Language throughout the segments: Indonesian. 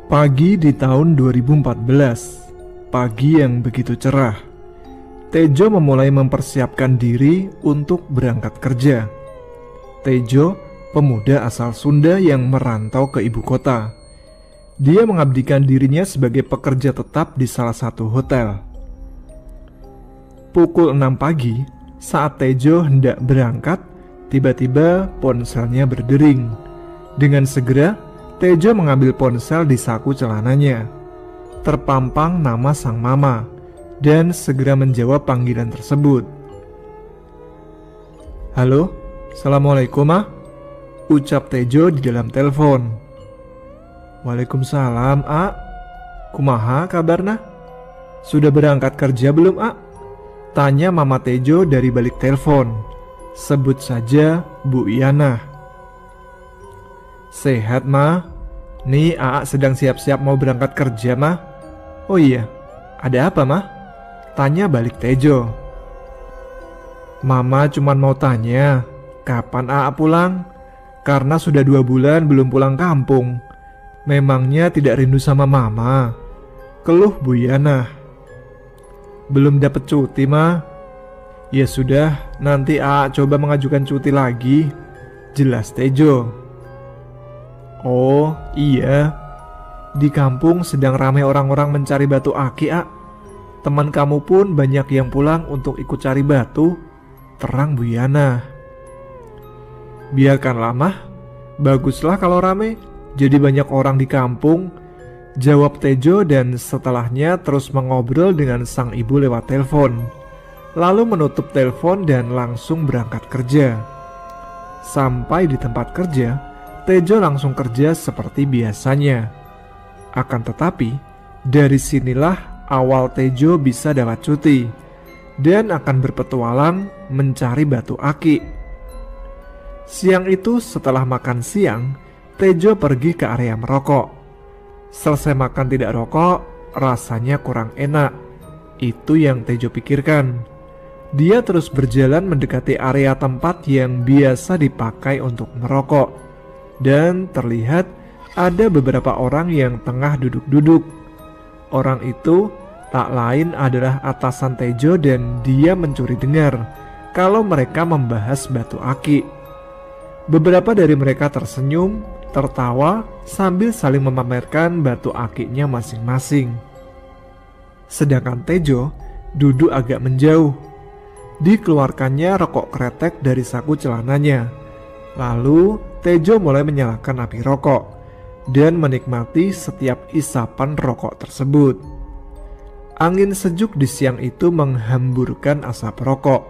Pagi di tahun 2014, pagi yang begitu cerah. Tejo memulai mempersiapkan diri untuk berangkat kerja. Tejo, pemuda asal Sunda yang merantau ke ibu kota. Dia mengabdikan dirinya sebagai pekerja tetap di salah satu hotel. Pukul 6 pagi, saat Tejo hendak berangkat, tiba-tiba ponselnya berdering. Dengan segera, Tejo mengambil ponsel di saku celananya. Terpampang nama sang mama dan segera menjawab panggilan tersebut. "Halo, Assalamualaikum, Ma," ucap Tejo di dalam telepon. "Waalaikumsalam, A. Kumaha kabarna? Sudah berangkat kerja belum, A?" tanya Mama Tejo dari balik telepon. Sebut saja Bu Iyana. "Sehat, Ma. Nih A sedang siap-siap mau berangkat kerja, Ma." "Oh iya, ada apa, Ma?" tanya balik Tejo. "Mama cuman mau tanya, kapan A pulang? Karena sudah 2 bulan belum pulang kampung. Memangnya tidak rindu sama Mama?" keluh Bu Yana. "Belum dapat cuti, Ma." "Ya sudah, nanti A coba mengajukan cuti lagi," jelas Tejo. "Oh iya, di kampung sedang ramai orang-orang mencari batu aki, A. Teman kamu pun banyak yang pulang untuk ikut cari batu," terang Bu Yana. "Biarkanlah, Mah. Baguslah kalau ramai, jadi banyak orang di kampung," jawab Tejo dan setelahnya terus mengobrol dengan sang ibu lewat telepon. Lalu menutup telepon dan langsung berangkat kerja. Sampai di tempat kerja, Tejo langsung kerja seperti biasanya. Akan tetapi, dari sinilah awal Tejo bisa dapat cuti dan akan berpetualang mencari batu aki. Siang itu setelah makan siang, Tejo pergi ke area merokok. Selesai makan tidak rokok, rasanya kurang enak. Itu yang Tejo pikirkan. Dia terus berjalan mendekati area tempat yang biasa dipakai untuk merokok. Dan terlihat ada beberapa orang yang tengah duduk-duduk. Orang itu tak lain adalah atasan Tejo dan dia mencuri dengar kalau mereka membahas batu aki. Beberapa dari mereka tersenyum, tertawa sambil saling memamerkan batu akinya masing-masing. Sedangkan Tejo duduk agak menjauh. Dikeluarkannya rokok kretek dari saku celananya. Lalu Tejo mulai menyalakan api rokok dan menikmati setiap isapan rokok tersebut. Angin sejuk di siang itu menghamburkan asap rokok.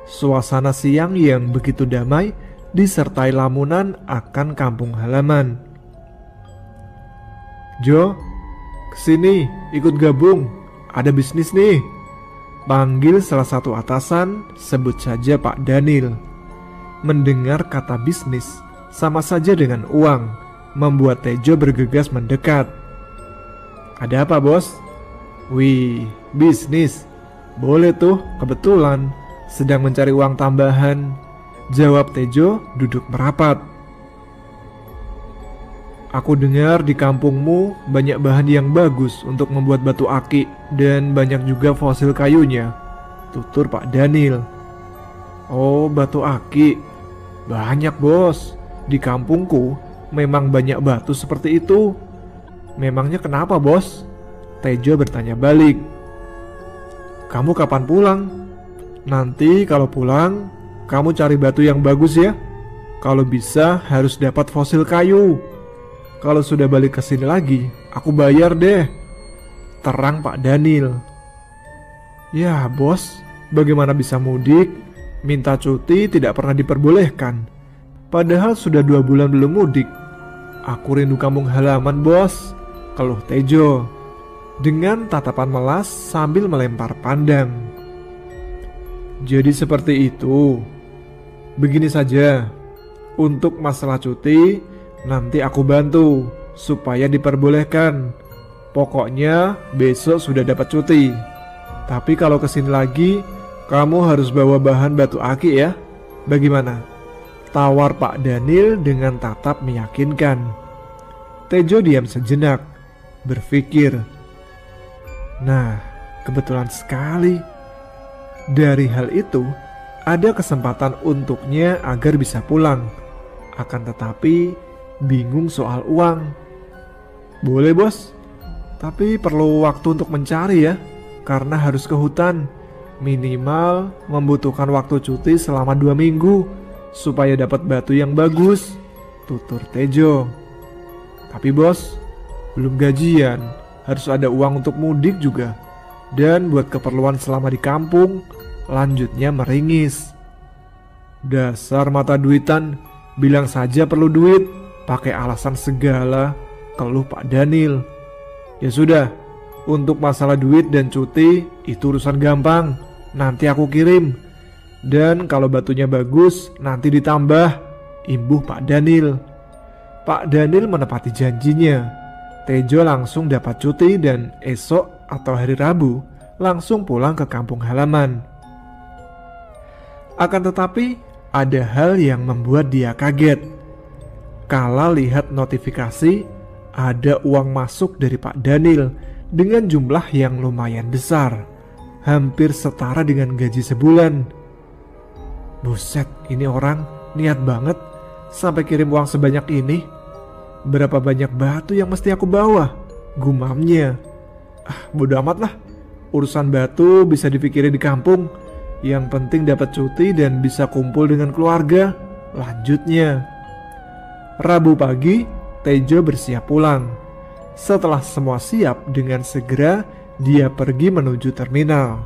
Suasana siang yang begitu damai disertai lamunan akan kampung halaman. "Jo, kesini ikut gabung, ada bisnis nih," panggil salah satu atasan, sebut saja Pak Daniel. Mendengar kata bisnis, sama saja dengan uang, membuat Tejo bergegas mendekat. "Ada apa, Bos?" "Wih, bisnis. Boleh tuh, kebetulan sedang mencari uang tambahan," jawab Tejo duduk merapat. "Aku dengar di kampungmu banyak bahan yang bagus untuk membuat batu aki dan banyak juga fosil kayunya," tutur Pak Daniel. "Oh, batu aki. Banyak, Bos. Di kampungku memang banyak batu seperti itu." "Memangnya kenapa, Bos?" Tejo bertanya balik. "Kamu kapan pulang? Nanti kalau pulang, kamu cari batu yang bagus ya. Kalau bisa harus dapat fosil kayu. Kalau sudah balik ke sini lagi, aku bayar deh," terang Pak Daniel. "Ya, Bos, bagaimana bisa mudik? Minta cuti tidak pernah diperbolehkan. Padahal sudah 2 bulan belum mudik. Aku rindu kampung halaman, Bos," keluh Tejo dengan tatapan melas sambil melempar pandang. "Jadi seperti itu. Begini saja, untuk masalah cuti nanti aku bantu supaya diperbolehkan. Pokoknya besok sudah dapat cuti. Tapi kalau kesini lagi, kamu harus bawa bahan batu aki ya. Bagaimana?" tawar Pak Daniel dengan tatap meyakinkan. Tejo diam sejenak, berpikir. Nah, kebetulan sekali. Dari hal itu, ada kesempatan untuknya agar bisa pulang. Akan tetapi, bingung soal uang. Boleh bos, tapi perlu waktu untuk mencari ya, karena harus ke hutan. Minimal membutuhkan waktu cuti selama 2 minggu supaya dapat batu yang bagus, tutur Tejo. Tapi bos, belum gajian, harus ada uang untuk mudik juga. Dan buat keperluan selama di kampung, lanjutnya meringis. Dasar mata duitan, bilang saja perlu duit, pakai alasan segala, keluh Pak Daniel. Ya sudah, untuk masalah duit dan cuti itu urusan gampang, nanti aku kirim. Dan kalau batunya bagus, nanti ditambah, imbuh Pak Daniel. Pak Daniel menepati janjinya. Tejo langsung dapat cuti dan esok atau hari Rabu langsung pulang ke kampung halaman. Akan tetapi ada hal yang membuat dia kaget. Kala lihat notifikasi, ada uang masuk dari Pak Daniel dengan jumlah yang lumayan besar, hampir setara dengan gaji sebulan. Buset, ini orang niat banget sampai kirim uang sebanyak ini. Berapa banyak batu yang mesti aku bawa? Gumamnya. Bodo amat lah, urusan batu bisa dipikirin di kampung. Yang penting dapat cuti dan bisa kumpul dengan keluarga. Lanjutnya, Rabu pagi, Tejo bersiap pulang. Setelah semua siap, dengan segera dia pergi menuju terminal.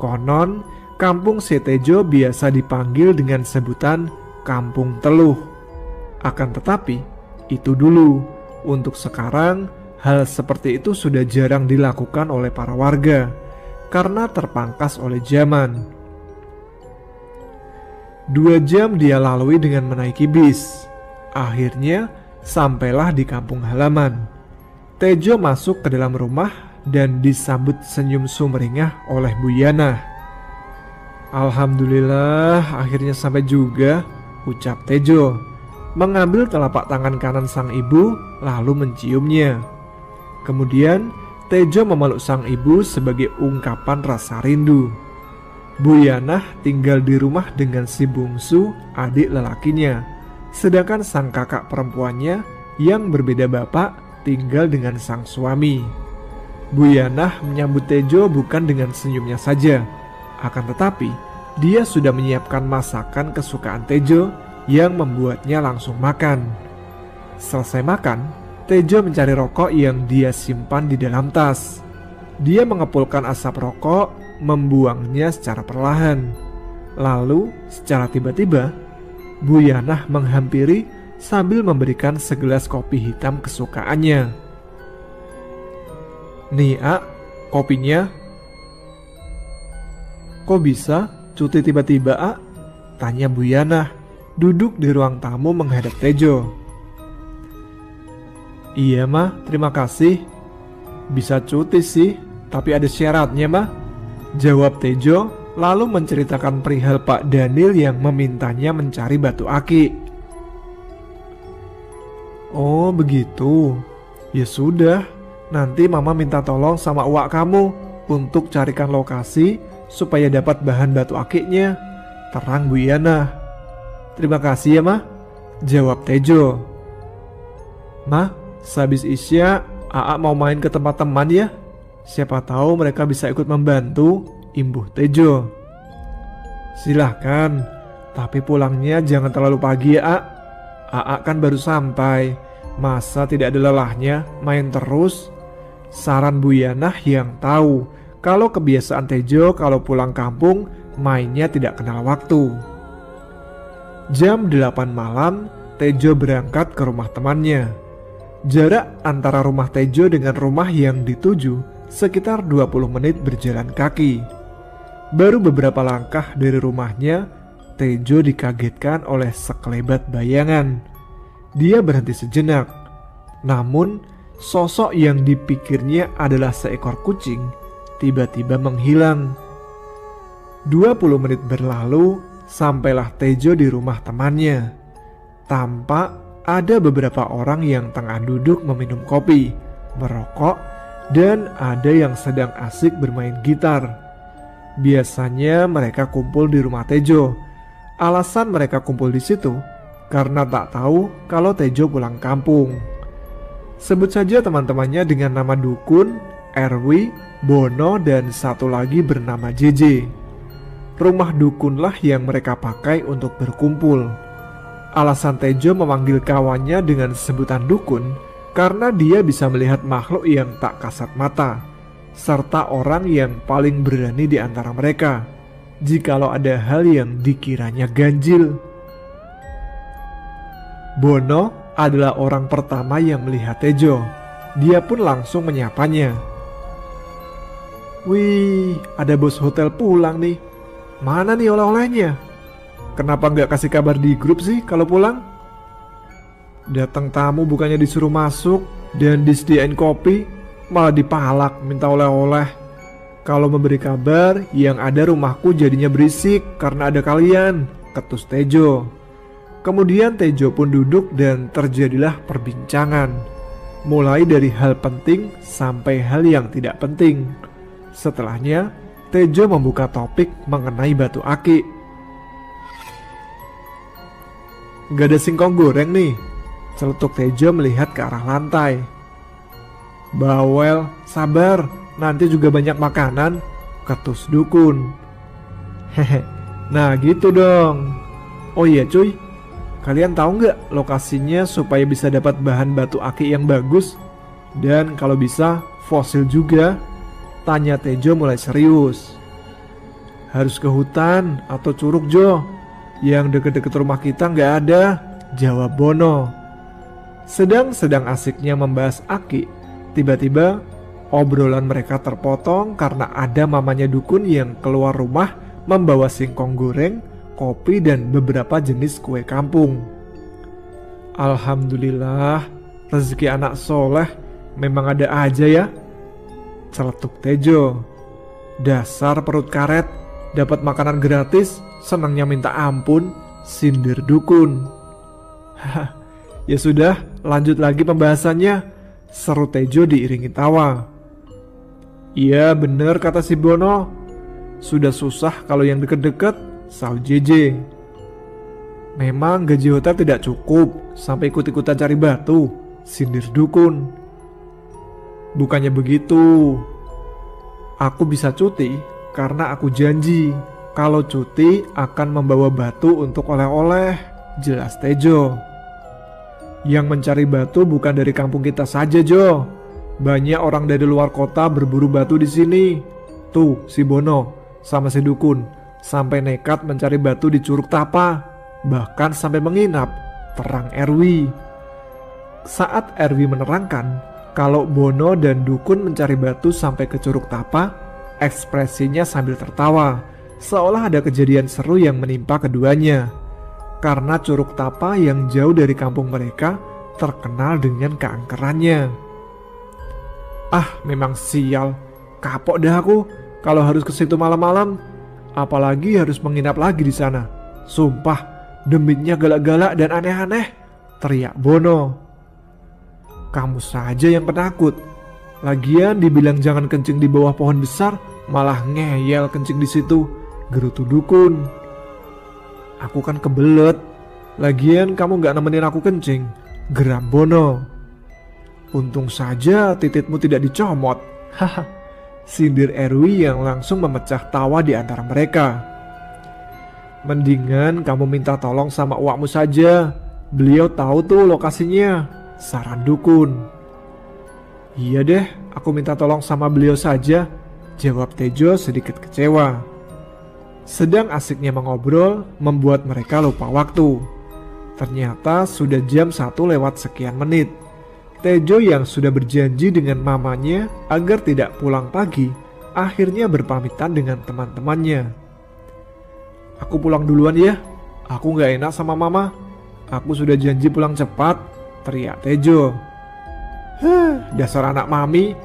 Konon, kampung si Tejo biasa dipanggil dengan sebutan Kampung Teluh. Akan tetapi, itu dulu. Untuk sekarang, hal seperti itu sudah jarang dilakukan oleh para warga karena terpangkas oleh zaman. 2 jam dia lalui dengan menaiki bis. Akhirnya sampailah di kampung halaman. Tejo masuk ke dalam rumah dan disambut senyum sumringah oleh Bu Yana. Alhamdulillah, akhirnya sampai juga, ucap Tejo, mengambil telapak tangan kanan sang ibu lalu menciumnya. Kemudian Tejo memeluk sang ibu sebagai ungkapan rasa rindu. Bu Yana tinggal di rumah dengan si bungsu, adik lelakinya, sedangkan sang kakak perempuannya yang berbeda bapak tinggal dengan sang suami. Bu Yana menyambut Tejo bukan dengan senyumnya saja, akan tetapi dia sudah menyiapkan masakan kesukaan Tejo yang membuatnya langsung makan. Selesai makan, Tejo mencari rokok yang dia simpan di dalam tas. Dia mengepulkan asap rokok, membuangnya secara perlahan. Lalu, secara tiba-tiba, Bu Yana menghampiri sambil memberikan segelas kopi hitam kesukaannya. Nih, A, kopinya. Kok bisa cuti tiba-tiba, A? Tanya Bu Yana, duduk di ruang tamu menghadap Tejo. Iya mah, terima kasih. Bisa cuti sih, tapi ada syaratnya mah, jawab Tejo lalu menceritakan perihal Pak Daniel yang memintanya mencari batu aki. Oh begitu, ya sudah, nanti mama minta tolong sama uak kamu untuk carikan lokasi supaya dapat bahan batu akiknya, terang Bu Yana. Terima kasih ya mah, jawab Tejo. Mah, sehabis Isya Aa mau main ke tempat teman ya, siapa tahu mereka bisa ikut membantu, imbuh Tejo. Silahkan, tapi pulangnya jangan terlalu pagi ya, Aa kan baru sampai, masa tidak ada lelahnya main terus, saran Bu Yana yang tahu kalau kebiasaan Tejo kalau pulang kampung mainnya tidak kenal waktu. Jam 8 malam, Tejo berangkat ke rumah temannya. Jarak antara rumah Tejo dengan rumah yang dituju sekitar 20 menit berjalan kaki. Baru beberapa langkah dari rumahnya, Tejo dikagetkan oleh sekelebat bayangan. Dia berhenti sejenak. Namun, sosok yang dipikirnya adalah seekor kucing tiba-tiba menghilang. 20 menit berlalu, sampailah Tejo di rumah temannya. Tampak ada beberapa orang yang tengah duduk meminum kopi, merokok, dan ada yang sedang asik bermain gitar. Biasanya mereka kumpul di rumah Tejo. Alasan mereka kumpul di situ karena tak tahu kalau Tejo pulang kampung. Sebut saja teman-temannya dengan nama Dukun, Erwi, Bono, dan satu lagi bernama JJ. Rumah Dukunlah yang mereka pakai untuk berkumpul. Alasan Tejo memanggil kawannya dengan sebutan Dukun karena dia bisa melihat makhluk yang tak kasat mata, serta orang yang paling berani di antara mereka jikalau ada hal yang dikiranya ganjil. Bono adalah orang pertama yang melihat Tejo. Dia pun langsung menyapanya. "Wih, ada bos hotel pulang nih. Mana nih oleh-olehnya? Kenapa nggak kasih kabar di grup sih kalau pulang?" Datang tamu bukannya disuruh masuk dan disediain kopi, malah dipalak minta oleh-oleh. Kalau memberi kabar, yang ada rumahku jadinya berisik karena ada kalian, ketus Tejo. Kemudian Tejo pun duduk dan terjadilah perbincangan, mulai dari hal penting sampai hal yang tidak penting. Setelahnya, Tejo membuka topik mengenai batu aki. "Gak ada singkong goreng nih," celetuk Tejo melihat ke arah lantai. "Bawel, sabar, nanti juga banyak makanan," ketus Dukun. "Hehe, nah gitu dong. Oh iya cuy, kalian tahu nggak lokasinya supaya bisa dapat bahan batu aki yang bagus? Dan kalau bisa fosil juga?" tanya Tejo mulai serius. "Harus ke hutan atau curug Jo? Yang deket-deket rumah kita nggak ada," jawab Bono. Sedang asiknya membahas aki, tiba-tiba obrolan mereka terpotong karena ada mamanya Dukun yang keluar rumah membawa singkong goreng, kopi, dan beberapa jenis kue kampung. "Alhamdulillah, rezeki anak soleh memang ada aja ya," celetuk Tejo. "Dasar perut karet, dapat makanan gratis, senangnya minta ampun," sindir Dukun. "Hah, ya sudah, lanjut lagi pembahasannya," seru Tejo diiringi tawa. "Iya bener kata si Bono, sudah susah kalau yang deket-deket," sahut JJ. "Memang gaji hotel tidak cukup sampai ikut-ikutan cari batu," sindir Dukun. "Bukannya begitu. Aku bisa cuti karena aku janji kalau cuti akan membawa batu untuk oleh-oleh," jelas Tejo. "Yang mencari batu bukan dari kampung kita saja Jo. Banyak orang dari luar kota berburu batu di sini. Tuh si Bono sama si Dukun sampai nekat mencari batu di Curug Tapa, bahkan sampai menginap," terang Erwi. Saat Erwi menerangkan kalau Bono dan Dukun mencari batu sampai ke Curug Tapa, ekspresinya sambil tertawa, seolah ada kejadian seru yang menimpa keduanya. Karena Curug Tapa yang jauh dari kampung mereka terkenal dengan keangkerannya. "Ah, memang sial, kapok dah aku kalau harus ke situ malam-malam, apalagi harus menginap lagi di sana. Sumpah, demitnya galak-galak dan aneh-aneh," teriak Bono. "Kamu saja yang penakut. Lagian dibilang jangan kencing di bawah pohon besar, malah ngeyel kencing di situ," gerutu Dukun. "Aku kan kebelet. Lagian kamu gak nemenin aku kencing," geram Bono. "Untung saja tititmu tidak dicomot," haha, sindir Erwi yang langsung memecah tawa di antara mereka. "Mendingan kamu minta tolong sama uakmu saja. Beliau tahu tuh lokasinya," saran Dukun. "Iya deh, aku minta tolong sama beliau saja," jawab Tejo sedikit kecewa. Sedang asiknya mengobrol membuat mereka lupa waktu. Ternyata sudah jam 1 lewat sekian menit. Tejo yang sudah berjanji dengan mamanya agar tidak pulang pagi, akhirnya berpamitan dengan teman-temannya. "Aku pulang duluan ya, aku gak enak sama mama. Aku sudah janji pulang cepat," teriak Tejo. Dasar anak mami.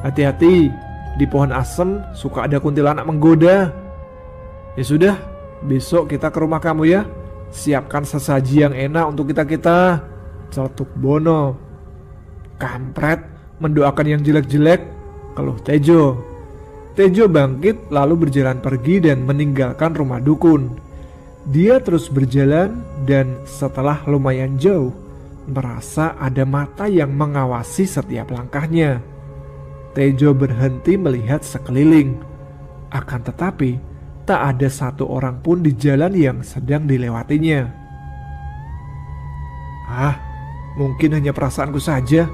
Hati-hati, di pohon asem suka ada kuntilanak menggoda." "Ya sudah, besok kita ke rumah kamu ya. Siapkan sesaji yang enak untuk kita-kita, celetuk Bono. Kampret, mendoakan yang jelek-jelek, keluh Tejo. Tejo bangkit lalu berjalan pergi dan meninggalkan rumah dukun. Dia terus berjalan dan setelah lumayan jauh, merasa ada mata yang mengawasi setiap langkahnya. Tejo berhenti melihat sekeliling. Akan tetapi, tak ada satu orang pun di jalan yang sedang dilewatinya. Ah, mungkin hanya perasaanku saja,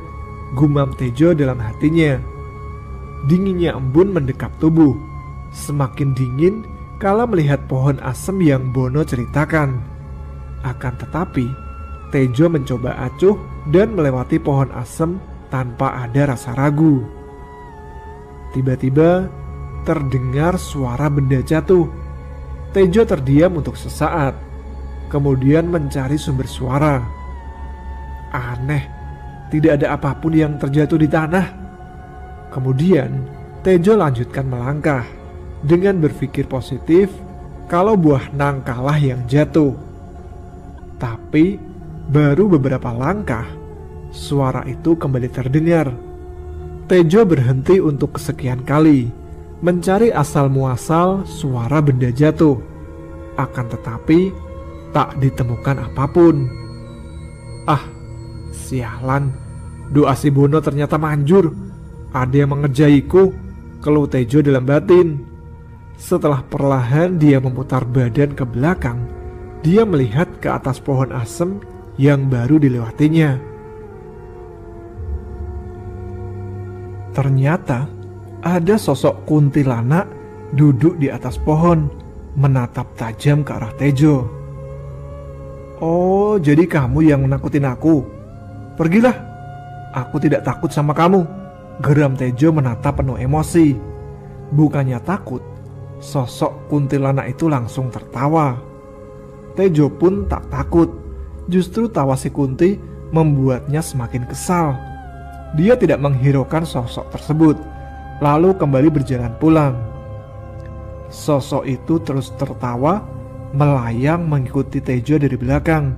gumam Tejo dalam hatinya. Dinginnya embun mendekap tubuh. Semakin dingin kala melihat pohon asem yang Bono ceritakan. Akan tetapi, Tejo mencoba acuh dan melewati pohon asem tanpa ada rasa ragu. Tiba-tiba terdengar suara benda jatuh. Tejo terdiam untuk sesaat, kemudian mencari sumber suara. Aneh, tidak ada apapun yang terjatuh di tanah. Kemudian Tejo lanjutkan melangkah dengan berpikir positif kalau buah nangkalah yang jatuh. Tapi baru beberapa langkah, suara itu kembali terdengar. Tejo berhenti untuk kesekian kali mencari asal muasal suara benda jatuh. Akan tetapi tak ditemukan apapun. Ah, sialan, doa si Bono ternyata manjur. Ada yang mengerjaiku, keluh Tejo dalam batin. Setelah perlahan dia memutar badan ke belakang, dia melihat ke atas pohon asem yang baru dilewatinya. Ternyata ada sosok kuntilanak duduk di atas pohon, menatap tajam ke arah Tejo. Oh, jadi kamu yang menakutin aku? Pergilah, aku tidak takut sama kamu, geram Tejo menatap penuh emosi. Bukannya takut, sosok kuntilanak itu langsung tertawa. Tejo pun tak takut, justru tawa si Kunti membuatnya semakin kesal. Dia tidak menghiraukan sosok tersebut, lalu kembali berjalan pulang. Sosok itu terus tertawa, melayang mengikuti Tejo dari belakang.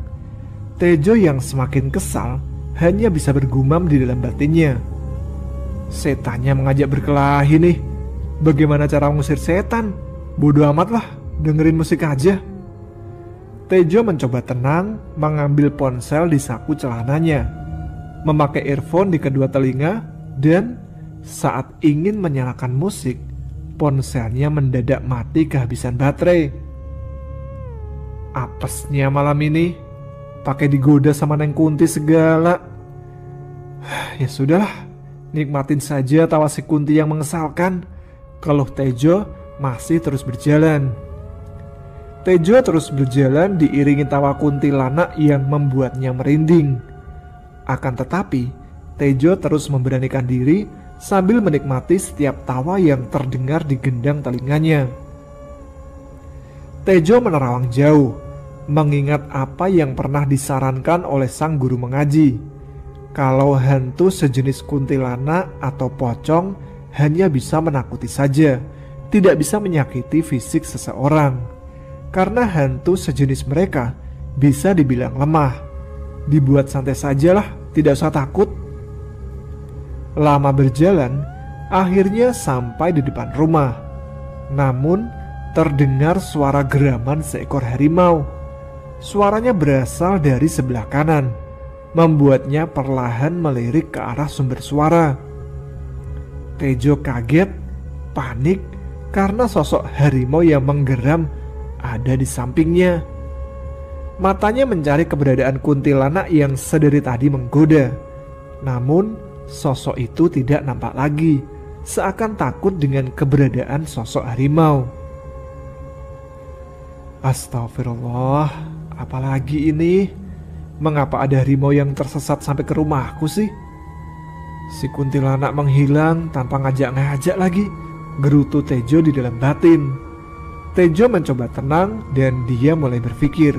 Tejo yang semakin kesal hanya bisa bergumam di dalam batinnya. Setannya mengajak berkelahi nih. Bagaimana cara mengusir setan? Bodoh amat lah, dengerin musik aja. Tejo mencoba tenang, mengambil ponsel di saku celananya, memakai earphone di kedua telinga, dan saat ingin menyalakan musik, ponselnya mendadak mati kehabisan baterai. Apesnya malam ini, pakai digoda sama Neng Kunti segala. Ya sudahlah, nikmatin saja tawa si Kunti yang mengesalkan, keluh Tejo masih terus berjalan. Tejo terus berjalan diiringi tawa kuntilanak yang membuatnya merinding. Akan tetapi, Tejo terus memberanikan diri sambil menikmati setiap tawa yang terdengar di gendang telinganya. Tejo menerawang jauh, mengingat apa yang pernah disarankan oleh sang guru mengaji. Kalau hantu sejenis kuntilanak atau pocong hanya bisa menakuti saja, tidak bisa menyakiti fisik seseorang. Karena hantu sejenis mereka bisa dibilang lemah. Dibuat santai sajalah, tidak usah takut. Lama berjalan, akhirnya sampai di depan rumah. Namun terdengar suara geraman seekor harimau. Suaranya berasal dari sebelah kanan, membuatnya perlahan melirik ke arah sumber suara. Tejo kaget, panik karena sosok harimau yang menggeram ada di sampingnya. Matanya mencari keberadaan kuntilanak yang sedari tadi menggoda. Namun sosok itu tidak nampak lagi, seakan takut dengan keberadaan sosok harimau. Astagfirullah, apalagi ini? Mengapa ada harimau yang tersesat sampai ke rumahku sih? Si kuntilanak menghilang tanpa ngajak-ngajak lagi, gerutu Tejo di dalam batin. Tejo mencoba tenang dan dia mulai berpikir,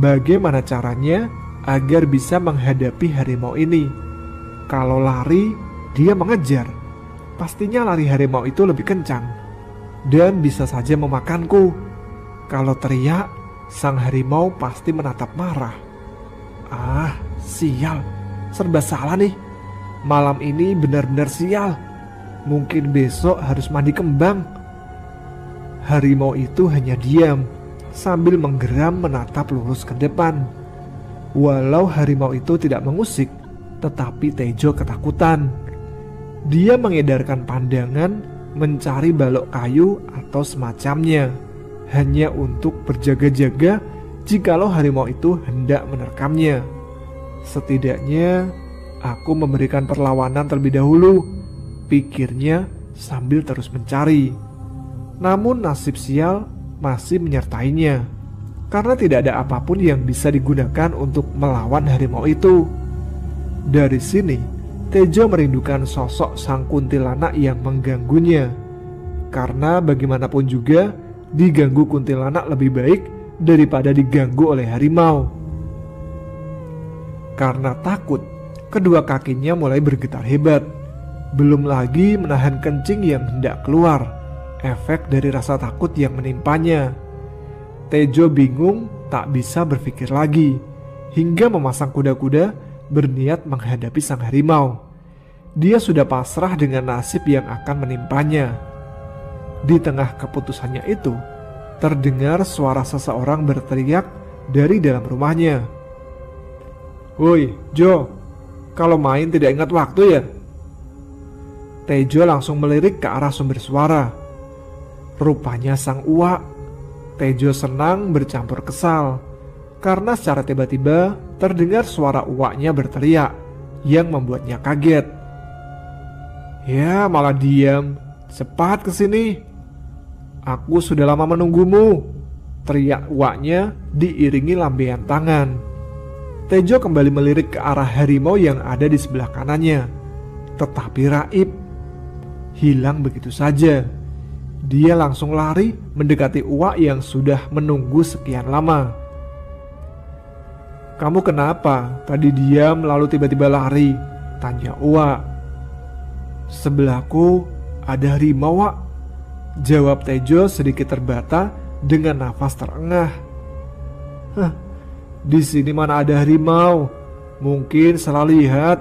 bagaimana caranya agar bisa menghadapi harimau ini. Kalau lari, dia mengejar. Pastinya lari harimau itu lebih kencang dan bisa saja memakanku. Kalau teriak, sang harimau pasti menatap marah. Ah, sial, serba salah nih. Malam ini benar-benar sial. Mungkin besok harus mandi kembang. Harimau itu hanya diam sambil menggeram menatap lurus ke depan. Walau harimau itu tidak mengusik, tetapi Tejo ketakutan. Dia mengedarkan pandangan mencari balok kayu atau semacamnya, hanya untuk berjaga-jaga jikalau harimau itu hendak menerkamnya. Setidaknya aku memberikan perlawanan terlebih dahulu, pikirnya sambil terus mencari. Namun nasib sial masih menyertainya, karena tidak ada apapun yang bisa digunakan untuk melawan harimau itu. Dari sini, Tejo merindukan sosok sang kuntilanak yang mengganggunya. Karena bagaimanapun juga, diganggu kuntilanak lebih baik daripada diganggu oleh harimau. Karena takut, kedua kakinya mulai bergetar hebat. Belum lagi menahan kencing yang hendak keluar, efek dari rasa takut yang menimpanya. Tejo bingung tak bisa berpikir lagi, hingga memasang kuda-kuda berniat menghadapi sang harimau. Dia sudah pasrah dengan nasib yang akan menimpanya. Di tengah keputusannya itu, terdengar suara seseorang berteriak dari dalam rumahnya. "Woi, Jo, kalau main tidak ingat waktu ya?" Tejo langsung melirik ke arah sumber suara. Rupanya sang uak. Tejo senang bercampur kesal, karena secara tiba-tiba terdengar suara uaknya berteriak yang membuatnya kaget. "Ya, malah diam. Cepat kesini. Aku sudah lama menunggumu," teriak uaknya diiringi lambaian tangan. Tejo kembali melirik ke arah harimau yang ada di sebelah kanannya. Tetapi raib, hilang begitu saja. Dia langsung lari mendekati uak yang sudah menunggu sekian lama. "Kamu kenapa? Tadi diam lalu tiba-tiba lari?" tanya uak. "Sebelahku ada harimau, Wak," jawab Tejo sedikit terbata dengan nafas terengah. "Hah, di sini mana ada harimau? Mungkin salah lihat.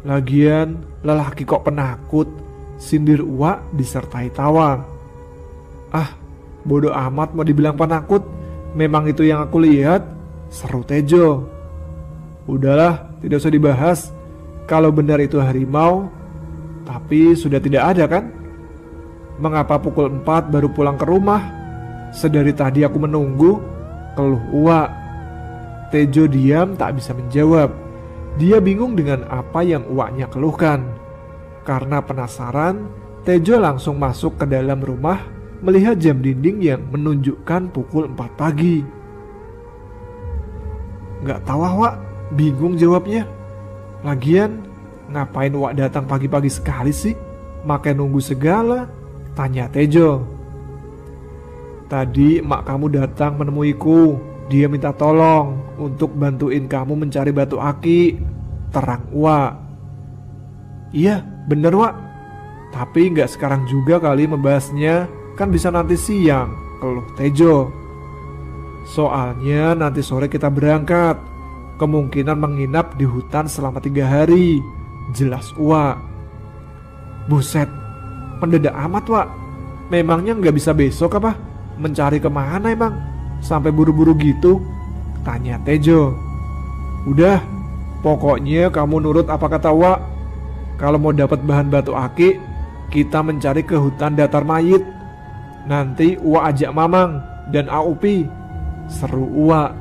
Lagian lelaki kok penakut," sindir uak disertai tawa. "Ah, bodoh amat mau dibilang penakut. Memang itu yang aku lihat," seru Tejo. "Udahlah, tidak usah dibahas. Kalau benar itu harimau, tapi sudah tidak ada kan? Mengapa pukul 4 baru pulang ke rumah? Sedari tadi aku menunggu," keluh uak. Tejo diam tak bisa menjawab. Dia bingung dengan apa yang uaknya keluhkan. Karena penasaran, Tejo langsung masuk ke dalam rumah melihat jam dinding yang menunjukkan pukul 4 pagi. "Gak tahu, Wak," bingung jawabnya. "Lagian ngapain Wak datang pagi-pagi sekali sih? Makai nunggu segala," tanya Tejo. "Tadi emak kamu datang menemuiku. Dia minta tolong untuk bantuin kamu mencari batu aki," terang Wak. "Iya bener, Wak. Tapi gak sekarang juga kali membahasnya. Kan bisa nanti siang," keluh Tejo. "Soalnya nanti sore kita berangkat. Kemungkinan menginap di hutan selama 3 hari, jelas Wak. "Buset, mendadak amat, Wak. Memangnya nggak bisa besok apa? Mencari kemana emang? Sampai buru-buru gitu?" tanya Tejo. "Udah, pokoknya kamu nurut apa kata Wak. Kalau mau dapat bahan batu aki, kita mencari ke hutan datar mayit. Nanti Wak ajak Mamang dan Aupi," seru Wak.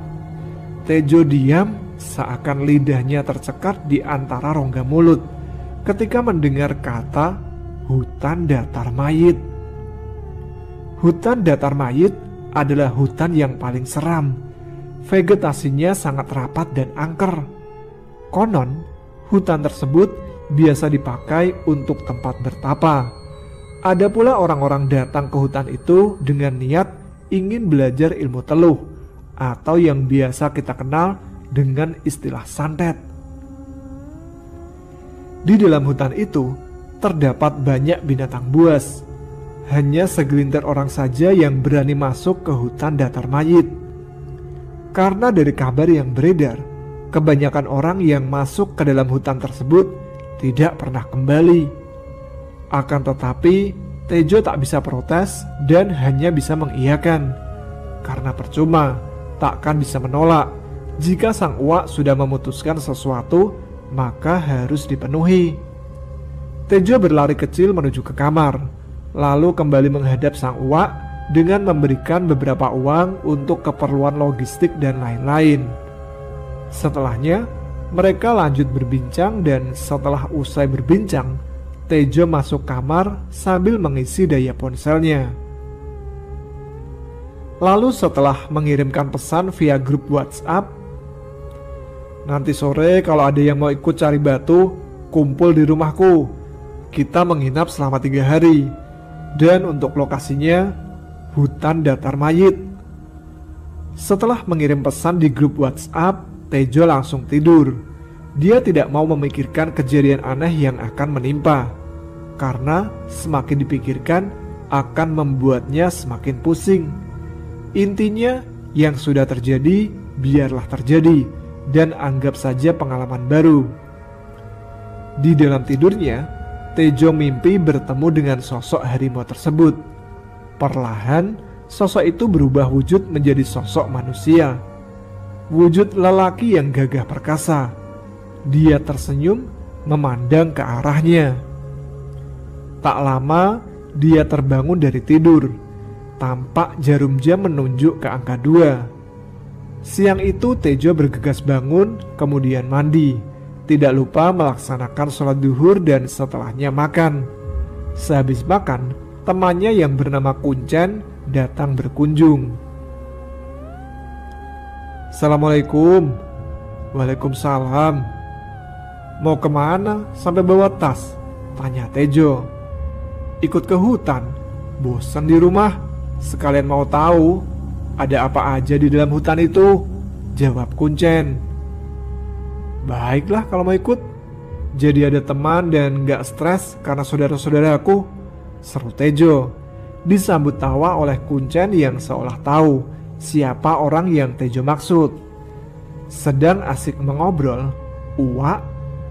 Tejo diam seakan lidahnya tercekat di antara rongga mulut ketika mendengar kata hutan datar mayit. Hutan datar mayit adalah hutan yang paling seram. Vegetasinya sangat rapat dan angker. Konon, hutan tersebut biasa dipakai untuk tempat bertapa. Ada pula orang-orang datang ke hutan itu dengan niat ingin belajar ilmu teluh, atau yang biasa kita kenal dengan istilah santet. Di dalam hutan itu terdapat banyak binatang buas. hanya segelintir orang saja yang berani masuk ke hutan datar mayit. Karena dari kabar yang beredar, kebanyakan orang yang masuk ke dalam hutan tersebut tidak pernah kembali. Akan tetapi, Tejo tak bisa protes dan hanya bisa mengiyakan. Karena percuma, takkan bisa menolak. Jika sang uak sudah memutuskan sesuatu, maka harus dipenuhi. Tejo berlari kecil menuju ke kamar, lalu kembali menghadap sang uak dengan memberikan beberapa uang untuk keperluan logistik dan lain-lain. Setelahnya, mereka lanjut berbincang dan setelah usai berbincang, Tejo masuk kamar sambil mengisi daya ponselnya. Lalu setelah mengirimkan pesan via grup WhatsApp, "Nanti sore kalau ada yang mau ikut cari batu, kumpul di rumahku. Kita menginap selama 3 hari. Dan untuk lokasinya, hutan datar mayit." Setelah mengirim pesan di grup WhatsApp, Tejo langsung tidur. Dia tidak mau memikirkan kejadian aneh yang akan menimpa, karena semakin dipikirkan akan membuatnya semakin pusing. Intinya, yang sudah terjadi biarlah terjadi dan anggap saja pengalaman baru. Di dalam tidurnya, Tejo mimpi bertemu dengan sosok harimau tersebut. Perlahan, sosok itu berubah wujud menjadi sosok manusia. Wujud lelaki yang gagah perkasa. Dia tersenyum memandang ke arahnya. Tak lama, dia terbangun dari tidur. Tampak jarum jam menunjuk ke angka 2. Siang itu Tejo bergegas bangun, kemudian mandi. Tidak lupa melaksanakan sholat duhur dan setelahnya makan. Sehabis makan, temannya yang bernama Kuncen datang berkunjung. "Assalamualaikum." "Waalaikumsalam." "Mau kemana sampai bawa tas?" tanya Tejo. "Ikut ke hutan, bosan di rumah. Sekalian mau tahu ada apa aja di dalam hutan itu," jawab Kuncen. "Baiklah kalau mau ikut. Jadi ada teman dan gak stres karena saudara-saudaraku," seru Tejo. Disambut tawa oleh Kuncen yang seolah tahu siapa orang yang Tejo maksud. Sedang asik mengobrol, Uwak,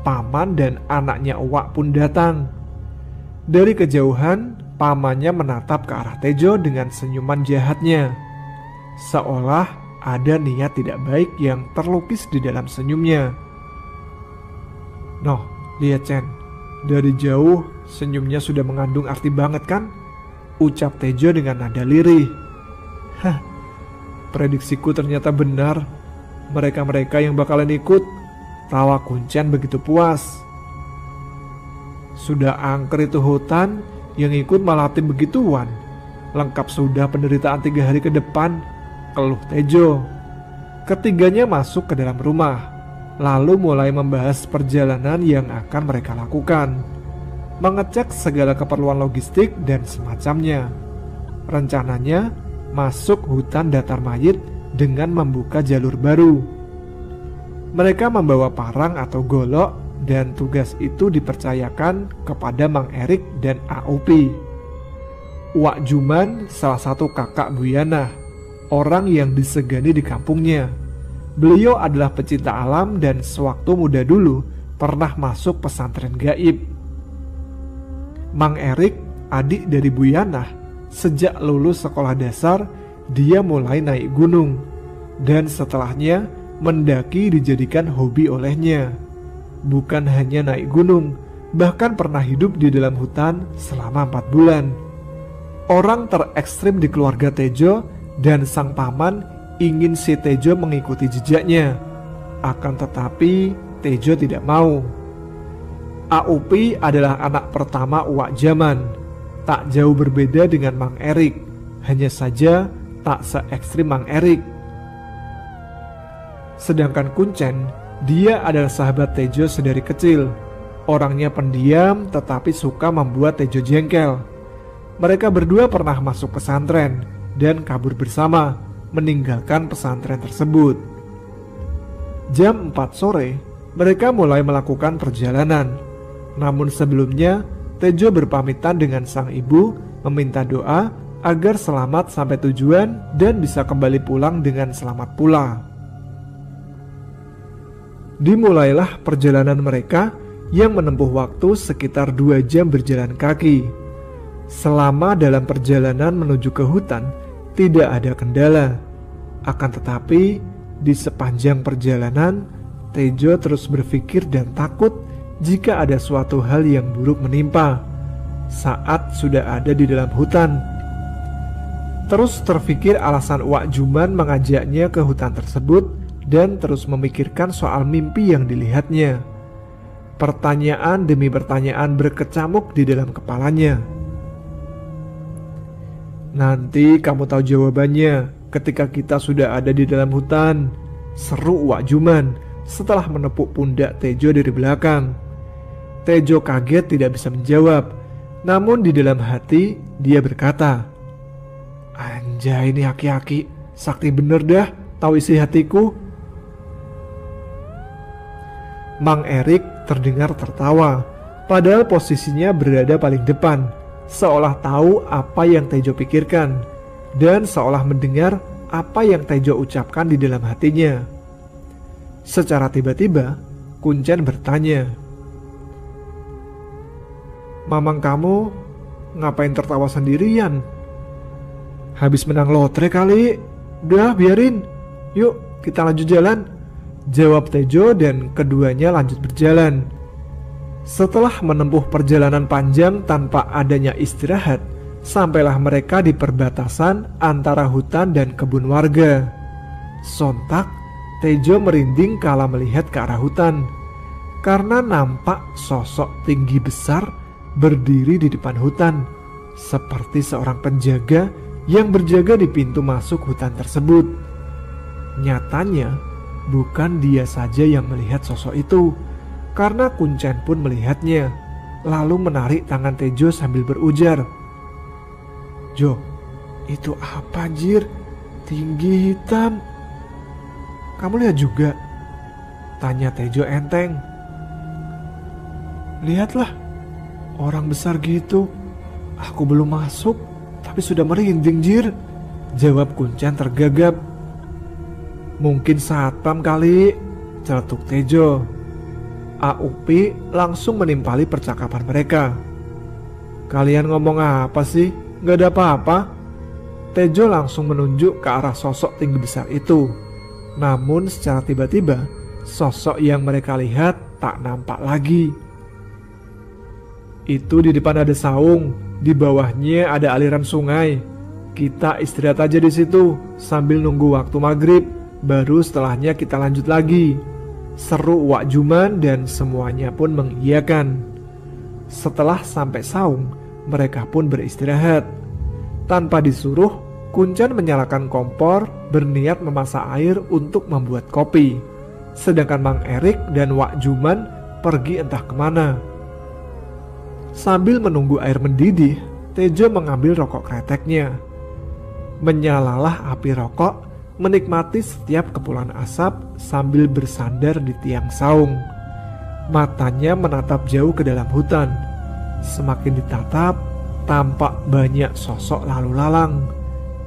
paman dan anaknya Uwak pun datang. Dari kejauhan, pamannya menatap ke arah Tejo dengan senyuman jahatnya, seolah ada niat tidak baik yang terlukis di dalam senyumnya. "Noh, lihat Chen, dari jauh senyumnya sudah mengandung arti banget kan?" ucap Tejo dengan nada lirih. "Hah, prediksiku ternyata benar. Mereka-mereka yang bakalan ikut," tawa Kuncen begitu puas. "Sudah angker itu hutan, yang ikut malah tim begituan. Lengkap sudah penderitaan 3 hari ke depan," keluh Tejo. Ketiganya masuk ke dalam rumah, lalu mulai membahas perjalanan yang akan mereka lakukan, mengecek segala keperluan logistik dan semacamnya. Rencananya masuk hutan datar mayit dengan membuka jalur baru. Mereka membawa parang atau golok dan tugas itu dipercayakan kepada Mang Erik dan Aupi. Wak Juman salah satu kakak Buyana, orang yang disegani di kampungnya. Beliau adalah pecinta alam dan sewaktu muda dulu pernah masuk pesantren gaib. Mang Erik, adik dari Buyana, sejak lulus sekolah dasar dia mulai naik gunung, dan setelahnya mendaki dijadikan hobi olehnya. Bukan hanya naik gunung, bahkan pernah hidup di dalam hutan selama 4 bulan. Orang terekstrim di keluarga Tejo dan sang paman ingin si Tejo mengikuti jejaknya. Akan tetapi Tejo tidak mau. Aupi adalah anak pertama Uwak Jaman. Tak jauh berbeda dengan Mang Erik, hanya saja tak se-ekstrim Mang Erik. Sedangkan Kuncen, dia adalah sahabat Tejo sedari kecil. Orangnya pendiam tetapi suka membuat Tejo jengkel. Mereka berdua pernah masuk pesantren dan kabur bersama, meninggalkan pesantren tersebut. Jam 4 sore, mereka mulai melakukan perjalanan. Namun sebelumnya, Tejo berpamitan dengan sang ibu meminta doa agar selamat sampai tujuan dan bisa kembali pulang dengan selamat pula. Dimulailah perjalanan mereka yang menempuh waktu sekitar 2 jam berjalan kaki. Selama dalam perjalanan menuju ke hutan, tidak ada kendala. Akan tetapi, di sepanjang perjalanan, Tejo terus berpikir dan takut jika ada suatu hal yang buruk menimpa saat sudah ada di dalam hutan. Terus terfikir alasan Wak Juman mengajaknya ke hutan tersebut dan terus memikirkan soal mimpi yang dilihatnya. Pertanyaan demi pertanyaan berkecamuk di dalam kepalanya. Nanti kamu tahu jawabannya ketika kita sudah ada di dalam hutan, seru Wak Juman setelah menepuk pundak Tejo dari belakang. Tejo kaget tidak bisa menjawab, namun di dalam hati dia berkata, "Anjay, ini aki-aki sakti bener dah, tahu isi hatiku." Mang Erik terdengar tertawa, padahal posisinya berada paling depan, seolah tahu apa yang Tejo pikirkan, dan seolah mendengar apa yang Tejo ucapkan di dalam hatinya. Secara tiba-tiba, Kuncen bertanya, "Mamang kamu ngapain tertawa sendirian? Habis menang lotre kali? Udah biarin, yuk kita lanjut jalan," jawab Tejo dan keduanya lanjut berjalan. Setelah menempuh perjalanan panjang tanpa adanya istirahat, sampailah mereka di perbatasan antara hutan dan kebun warga. Sontak, Tejo merinding kala melihat ke arah hutan, karena nampak sosok tinggi besar berdiri di depan hutan, seperti seorang penjaga yang berjaga di pintu masuk hutan tersebut. Nyatanya, bukan dia saja yang melihat sosok itu, karena Kuncen pun melihatnya, lalu menarik tangan Tejo sambil berujar, "Jo, itu apa anjir? Tinggi hitam." "Kamu lihat juga?" tanya Tejo enteng. "Lihatlah, orang besar gitu. Aku belum masuk, tapi sudah merinding jir," jawab Kuncen tergagap. "Mungkin satpam kali," celetuk Tejo. Upi langsung menimpali percakapan mereka. "Kalian ngomong apa sih? Gak ada apa-apa." Tejo langsung menunjuk ke arah sosok tinggi besar itu. Namun secara tiba-tiba, sosok yang mereka lihat tak nampak lagi. "Itu di depan ada saung, di bawahnya ada aliran sungai. Kita istirahat aja di situ sambil nunggu waktu maghrib. Baru setelahnya kita lanjut lagi," seru Wak Juman dan semuanya pun mengiyakan. Setelah sampai saung, mereka pun beristirahat. Tanpa disuruh, Kuncen menyalakan kompor berniat memasak air untuk membuat kopi. Sedangkan Mang Erik dan Wak Juman pergi entah kemana. Sambil menunggu air mendidih, Tejo mengambil rokok kreteknya. Menyalalah api rokok, menikmati setiap kepulan asap sambil bersandar di tiang saung. Matanya menatap jauh ke dalam hutan. Semakin ditatap, tampak banyak sosok lalu lalang.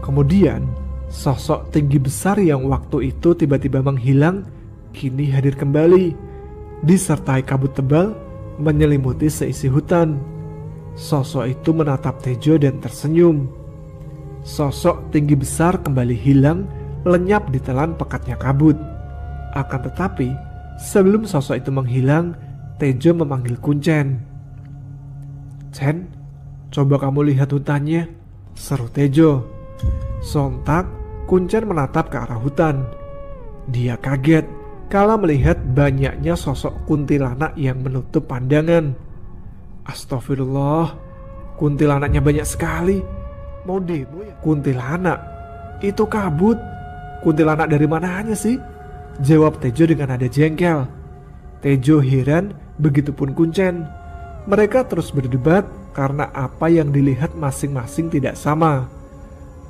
Kemudian, sosok tinggi besar yang waktu itu tiba-tiba menghilang, kini hadir kembali, disertai kabut tebal menyelimuti seisi hutan. Sosok itu menatap Tejo dan tersenyum. Sosok tinggi besar kembali hilang, lenyap ditelan pekatnya kabut. Akan tetapi, sebelum sosok itu menghilang, Tejo memanggil Kuncen. "Cen, coba kamu lihat hutannya," seru Tejo. Sontak, Kuncen menatap ke arah hutan. Dia kaget kala melihat banyaknya sosok kuntilanak yang menutup pandangan. "Astagfirullah, kuntilanaknya banyak sekali. Mau demo ya?" "Kuntilanak? Itu kabut. Kuntilanak dari mananya sih?" jawab Tejo dengan nada jengkel. Tejo heran, begitupun Kuncen. Mereka terus berdebat karena apa yang dilihat masing-masing tidak sama.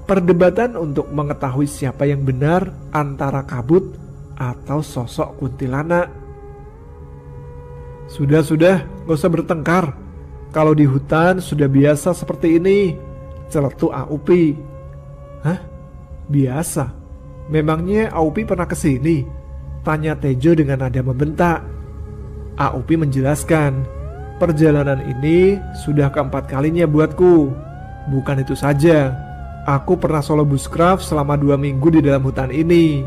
Perdebatan untuk mengetahui siapa yang benar antara kabut atau sosok kuntilanak. "Sudah, gak usah bertengkar. Kalau di hutan sudah biasa seperti ini. celetuk Aupi. Hah? Biasa? Memangnya Aupi pernah kesini? Tanya Tejo dengan nada membentak. Aupi menjelaskan, perjalanan ini sudah keempat kalinya buatku. Bukan itu saja, aku pernah solo bushcraft selama 2 minggu di dalam hutan ini.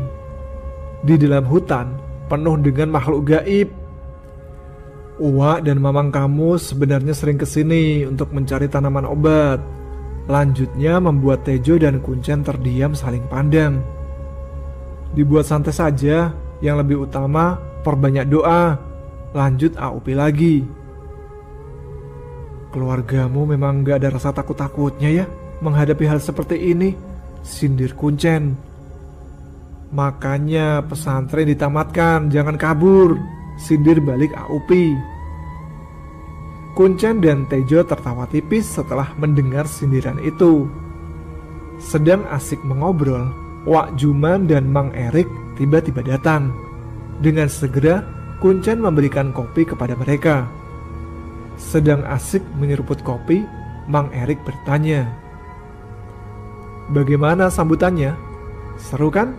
Di dalam hutan penuh dengan makhluk gaib. Uwa dan mamang kamu sebenarnya sering kesini untuk mencari tanaman obat. Lanjutnya membuat Tejo dan Kuncen terdiam saling pandang. Dibuat santai saja, yang lebih utama perbanyak doa. Lanjut Aupi lagi. Keluargamu memang gak ada rasa takut-takutnya ya menghadapi hal seperti ini, sindir Kuncen. Makanya pesantren ditamatkan, jangan kabur, sindir balik Aupi. Kuncen dan Tejo tertawa tipis setelah mendengar sindiran itu. Sedang asik mengobrol, Wak Juman dan Mang Erik tiba-tiba datang. Dengan segera, Kuncen memberikan kopi kepada mereka. Sedang asik menyeruput kopi, Mang Erik bertanya, "Bagaimana sambutannya? Seru kan?"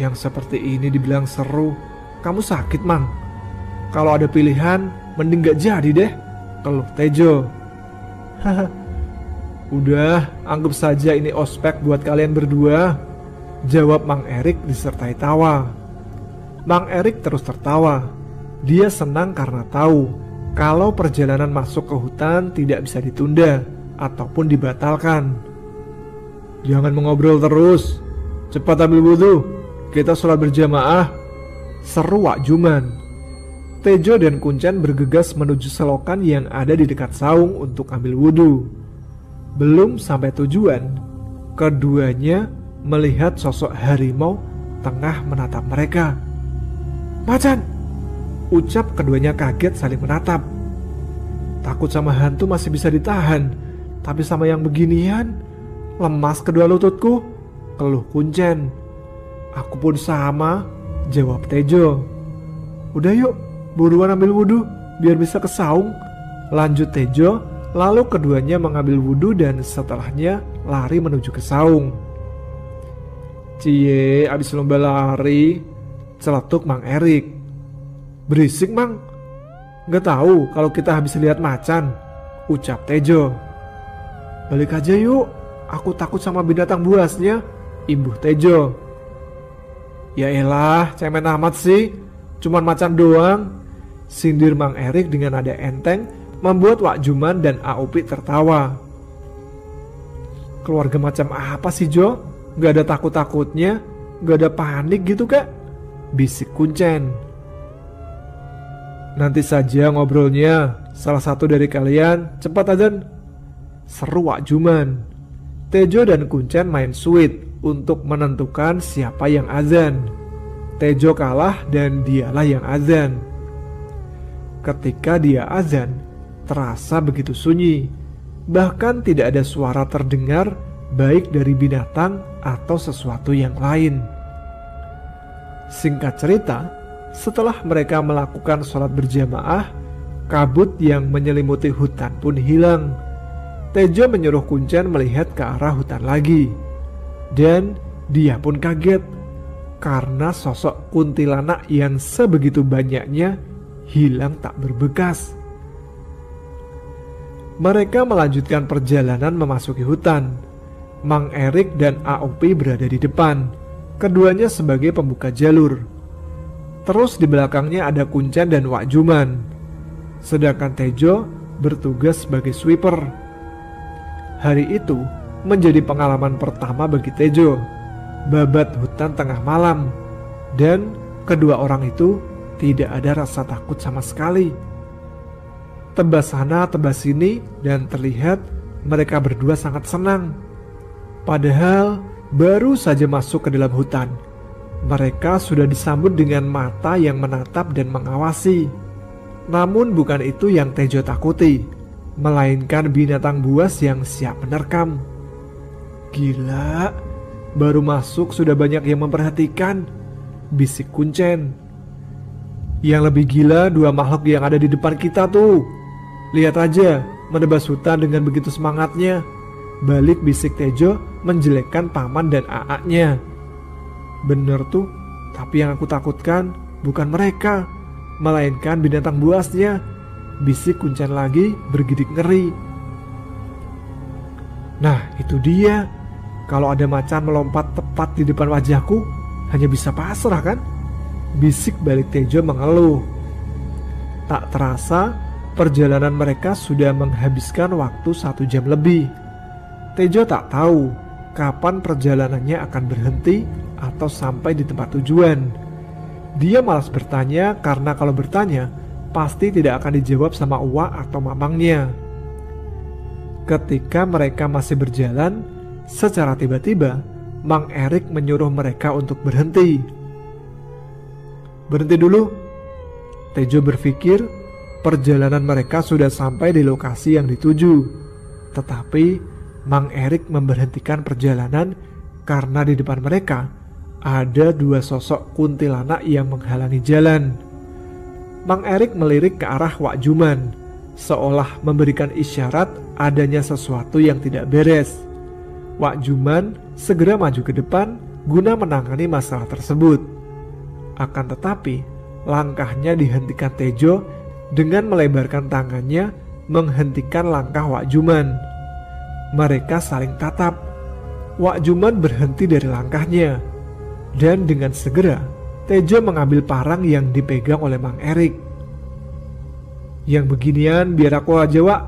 Yang seperti ini dibilang seru, kamu sakit, Mang. Kalau ada pilihan, mending gak jadi deh, keluh Tejo. Haha, udah, anggap saja ini ospek buat kalian berdua, jawab Mang Erik disertai tawa. Mang Erik terus tertawa. Dia senang karena tahu kalau perjalanan masuk ke hutan tidak bisa ditunda ataupun dibatalkan. Jangan mengobrol terus, cepat ambil wudhu, kita sholat berjamaah, seru Wak Juman. Tejo dan Kuncen bergegas menuju selokan yang ada di dekat saung untuk ambil wudhu. Belum sampai tujuan, keduanya melihat sosok harimau tengah menatap mereka. "Macan!" ucap keduanya kaget saling menatap. Takut sama hantu masih bisa ditahan, tapi sama yang beginian, lemas kedua lututku, keluh Kuncen. Aku pun sama, jawab Tejo. Udah yuk, buruan ambil wudhu biar bisa ke saung, lanjut Tejo. Lalu keduanya mengambil wudhu dan setelahnya lari menuju ke saung. Cie, abis lomba lari, celetuk Mang Erik. Berisik, Mang. Gak tahu kalau kita habis lihat macan, ucap Tejo. Balik aja yuk, aku takut sama binatang buasnya, imbuh Tejo. Ya elah, cemen amat sih, cuman macan doang, sindir Mang Erik dengan nada enteng, membuat Wak Juman dan Aupi tertawa. Keluarga macam apa sih Jo? Gak ada takut-takutnya, gak ada panik gitu kak? Bisik Kuncen. Nanti saja ngobrolnya, salah satu dari kalian cepat adzan, seru Wak Juman. Tejo dan Kuncen main sweet untuk menentukan siapa yang azan. Tejo kalah dan dialah yang azan. Ketika dia azan, terasa begitu sunyi, bahkan tidak ada suara terdengar baik dari binatang atau sesuatu yang lain. Singkat cerita, setelah mereka melakukan sholat berjamaah, kabut yang menyelimuti hutan pun hilang. Tejo menyuruh Kuncen melihat ke arah hutan lagi, dan dia pun kaget karena sosok kuntilanak yang sebegitu banyaknya hilang tak berbekas. Mereka melanjutkan perjalanan memasuki hutan. Mang Erik dan Aupi berada di depan, keduanya sebagai pembuka jalur. Terus di belakangnya ada Kuncen dan Wak Juman, sedangkan Tejo bertugas sebagai sweeper. Hari itu menjadi pengalaman pertama bagi Tejo, babat hutan tengah malam, dan kedua orang itu tidak ada rasa takut sama sekali. Tebas sana tebas sini dan terlihat mereka berdua sangat senang. Padahal baru saja masuk ke dalam hutan, mereka sudah disambut dengan mata yang menatap dan mengawasi. Namun bukan itu yang Tejo takuti, melainkan binatang buas yang siap menerkam. Gila, baru masuk sudah banyak yang memperhatikan, bisik Kuncen. Yang lebih gila dua makhluk yang ada di depan kita tuh. Lihat aja, menebas hutan dengan begitu semangatnya. Balik bisik Tejo menjelekkan paman dan aaknya. Bener tuh, tapi yang aku takutkan bukan mereka, melainkan binatang buasnya, bisik Kuncen lagi bergidik ngeri. Nah itu dia, kalau ada macan melompat tepat di depan wajahku, hanya bisa pasrah kan? Bisik balik Tejo mengeluh. Tak terasa, perjalanan mereka sudah menghabiskan waktu 1 jam lebih. Tejo tak tahu kapan perjalanannya akan berhenti atau sampai di tempat tujuan. Dia malas bertanya karena kalau bertanya pasti tidak akan dijawab sama Uwa atau mamangnya. Ketika mereka masih berjalan, secara tiba-tiba Mang Erik menyuruh mereka untuk berhenti. Berhenti dulu. Tejo berpikir perjalanan mereka sudah sampai di lokasi yang dituju. Tetapi Mang Erik memberhentikan perjalanan karena di depan mereka ada 2 sosok kuntilanak yang menghalangi jalan. Mang Erik melirik ke arah Wak Juman, seolah memberikan isyarat adanya sesuatu yang tidak beres. Wak Juman segera maju ke depan guna menangani masalah tersebut. Akan tetapi, langkahnya dihentikan Tejo dengan melebarkan tangannya menghentikan langkah Wak Juman. Mereka saling tatap. Wak Juman berhenti dari langkahnya, dan dengan segera Tejo mengambil parang yang dipegang oleh Mang Erik. Yang beginian biar aku aja, Wak.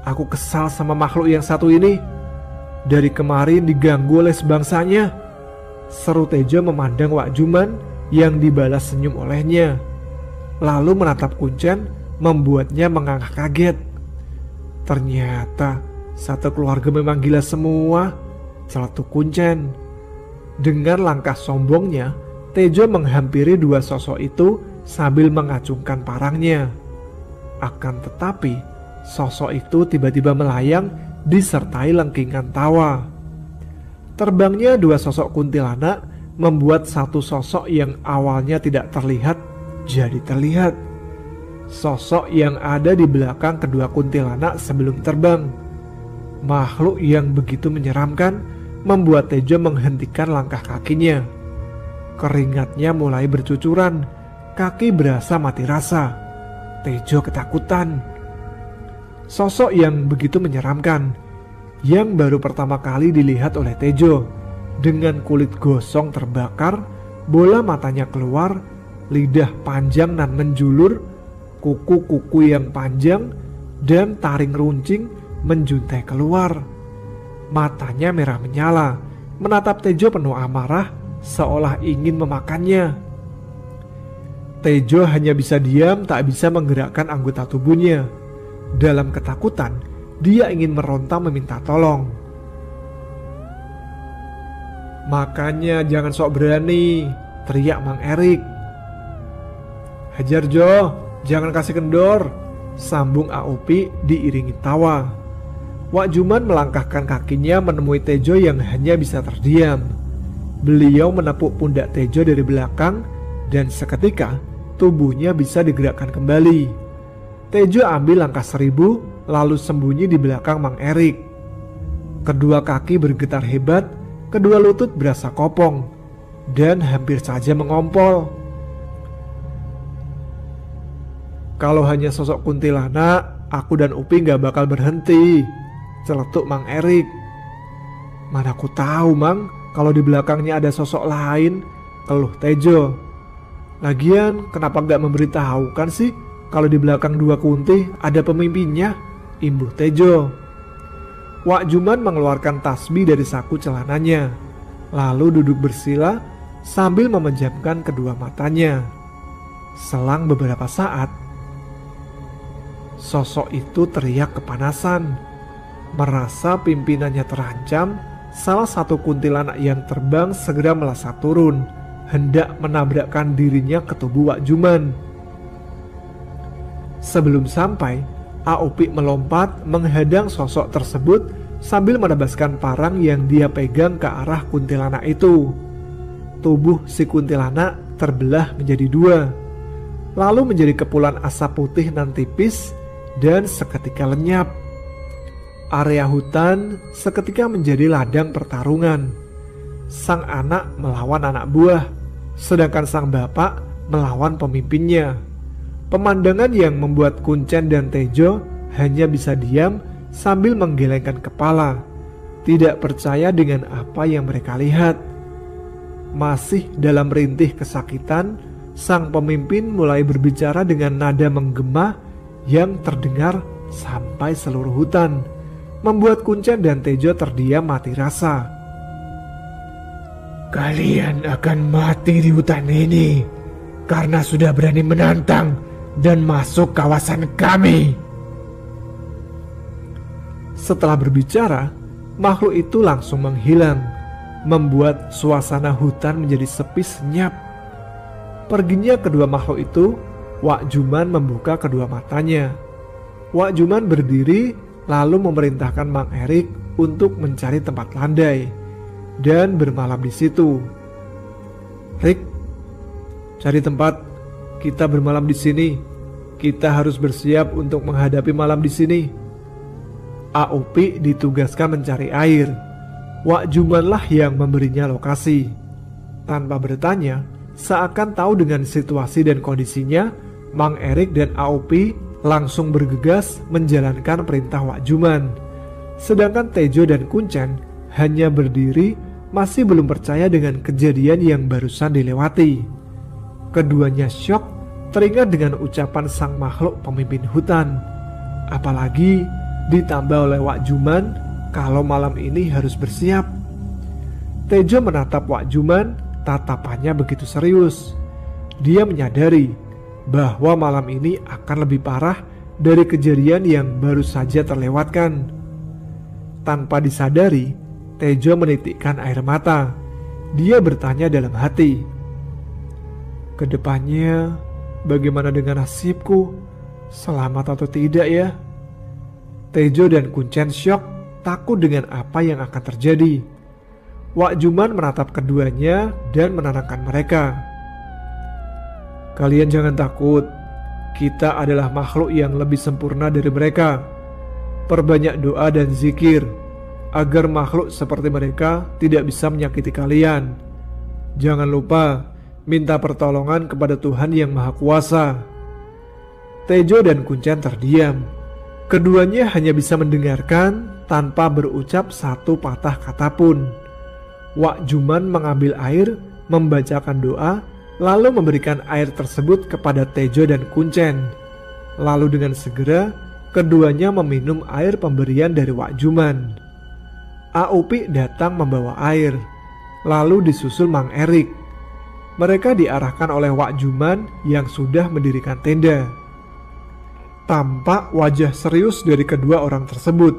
Aku kesal sama makhluk yang satu ini. Dari kemarin diganggu oleh sebangsanya, seru Tejo memandang Wak Juman yang dibalas senyum olehnya. Lalu menatap Kuncen membuatnya mengangah kaget. Ternyata satu keluarga memang gila semua, celetuk Kuncen. Dengan langkah sombongnya, Tejo menghampiri 2 sosok itu sambil mengacungkan parangnya. Akan tetapi, sosok itu tiba-tiba melayang disertai lengkingan tawa. Terbangnya 2 sosok kuntilanak membuat satu sosok yang awalnya tidak terlihat jadi terlihat. Sosok yang ada di belakang kedua kuntilanak sebelum terbang. Makhluk yang begitu menyeramkan membuat Tejo menghentikan langkah kakinya. Keringatnya mulai bercucuran, kaki berasa mati rasa. Tejo ketakutan. Sosok yang begitu menyeramkan, yang baru pertama kali dilihat oleh Tejo, dengan kulit gosong terbakar, bola matanya keluar, lidah panjang dan menjulur, kuku-kuku yang panjang, dan taring runcing menjuntai keluar. Matanya merah menyala, menatap Tejo penuh amarah, seolah ingin memakannya. Tejo hanya bisa diam, tak bisa menggerakkan anggota tubuhnya. Dalam ketakutan, dia ingin meronta meminta tolong. Makanya jangan sok berani, teriak Mang Erik. Hajar Jo, jangan kasih kendor, sambung Aopi diiringi tawa. Wak Juman melangkahkan kakinya menemui Tejo yang hanya bisa terdiam. Beliau menepuk pundak Tejo dari belakang dan seketika tubuhnya bisa digerakkan kembali. Tejo ambil langkah 1000 lalu sembunyi di belakang Mang Erik. Kedua kaki bergetar hebat, kedua lutut berasa kopong dan hampir saja mengompol. Kalau hanya sosok kuntilanak, aku dan Upi gak bakal berhenti, celetuk Mang Erik. Mana aku tahu, Mang, kalau di belakangnya ada sosok lain, keluh Tejo. Lagian kenapa gak memberitahukan sih kalau di belakang 2 kunti ada pemimpinnya, imbuh Tejo. Wak Juman mengeluarkan tasbih dari saku celananya, lalu duduk bersila sambil memejamkan kedua matanya. Selang beberapa saat, sosok itu teriak kepanasan. Merasa pimpinannya terancam, salah satu kuntilanak yang terbang segera melesat turun, hendak menabrakkan dirinya ke tubuh Wak Juman. Sebelum sampai, Aopi melompat menghadang sosok tersebut sambil menebaskan parang yang dia pegang ke arah kuntilanak itu. Tubuh si kuntilanak terbelah menjadi 2, lalu menjadi kepulan asap putih nan tipis, dan seketika lenyap. Area hutan seketika menjadi ladang pertarungan. Sang anak melawan anak buah, sedangkan sang bapak melawan pemimpinnya. Pemandangan yang membuat Kuncen dan Tejo hanya bisa diam sambil menggelengkan kepala, tidak percaya dengan apa yang mereka lihat. Masih dalam rintih kesakitan, sang pemimpin mulai berbicara dengan nada menggema yang terdengar sampai seluruh hutan, membuat Kuncen dan Tejo terdiam mati rasa. Kalian akan mati di hutan ini karena sudah berani menantang dan masuk kawasan kami. Setelah berbicara, makhluk itu langsung menghilang, membuat suasana hutan menjadi sepi senyap. Perginya kedua makhluk itu, Wak Juman membuka kedua matanya. Wak Juman berdiri lalu memerintahkan Mang Erik untuk mencari tempat landai dan bermalam di situ. Rik, cari tempat, kita bermalam di sini. Kita harus bersiap untuk menghadapi malam di sini. Aupi ditugaskan mencari air. Wak Jumanlah yang memberinya lokasi. Tanpa bertanya, seakan tahu dengan situasi dan kondisinya, Mang Erik dan Aupi langsung bergegas menjalankan perintah Wak Juman. Sedangkan Tejo dan Kuncen hanya berdiri, masih belum percaya dengan kejadian yang barusan dilewati. Keduanya syok teringat dengan ucapan sang makhluk pemimpin hutan. Apalagi ditambah oleh Wak Juman kalau malam ini harus bersiap. Tejo menatap Wak Juman, tatapannya begitu serius. Dia menyadari bahwa malam ini akan lebih parah dari kejadian yang baru saja terlewatkan. Tanpa disadari, Tejo menitikkan air mata. Dia bertanya dalam hati, "Kedepannya bagaimana dengan nasibku? Selamat atau tidak ya?" Tejo dan Kuncen syok, takut dengan apa yang akan terjadi. Wak Juman menatap keduanya dan menenangkan mereka. "Kalian jangan takut, kita adalah makhluk yang lebih sempurna dari mereka. Perbanyak doa dan zikir, agar makhluk seperti mereka tidak bisa menyakiti kalian. Jangan lupa, minta pertolongan kepada Tuhan yang Maha Kuasa." Tejo dan Kuncen terdiam. Keduanya hanya bisa mendengarkan tanpa berucap satu patah kata pun. Wak Juman mengambil air, membacakan doa, lalu memberikan air tersebut kepada Tejo dan Kuncen. Lalu dengan segera, keduanya meminum air pemberian dari Wak Juman. Aupi datang membawa air, lalu disusul Mang Erik. Mereka diarahkan oleh Wak Juman yang sudah mendirikan tenda. Tampak wajah serius dari kedua orang tersebut,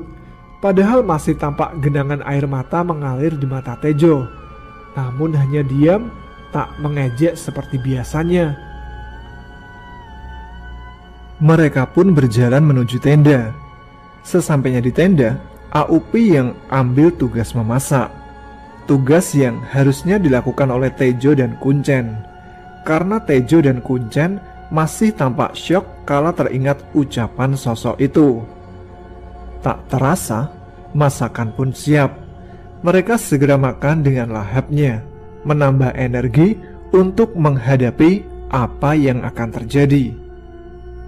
padahal masih tampak genangan air mata mengalir di mata Tejo. Namun hanya diam, tak mengejek seperti biasanya. Mereka pun berjalan menuju tenda. Sesampainya di tenda, Aupi yang ambil tugas memasak. Tugas yang harusnya dilakukan oleh Tejo dan Kuncen. Karena Tejo dan Kuncen masih tampak syok kala teringat ucapan sosok itu. Tak terasa, masakan pun siap. Mereka segera makan dengan lahapnya, menambah energi untuk menghadapi apa yang akan terjadi.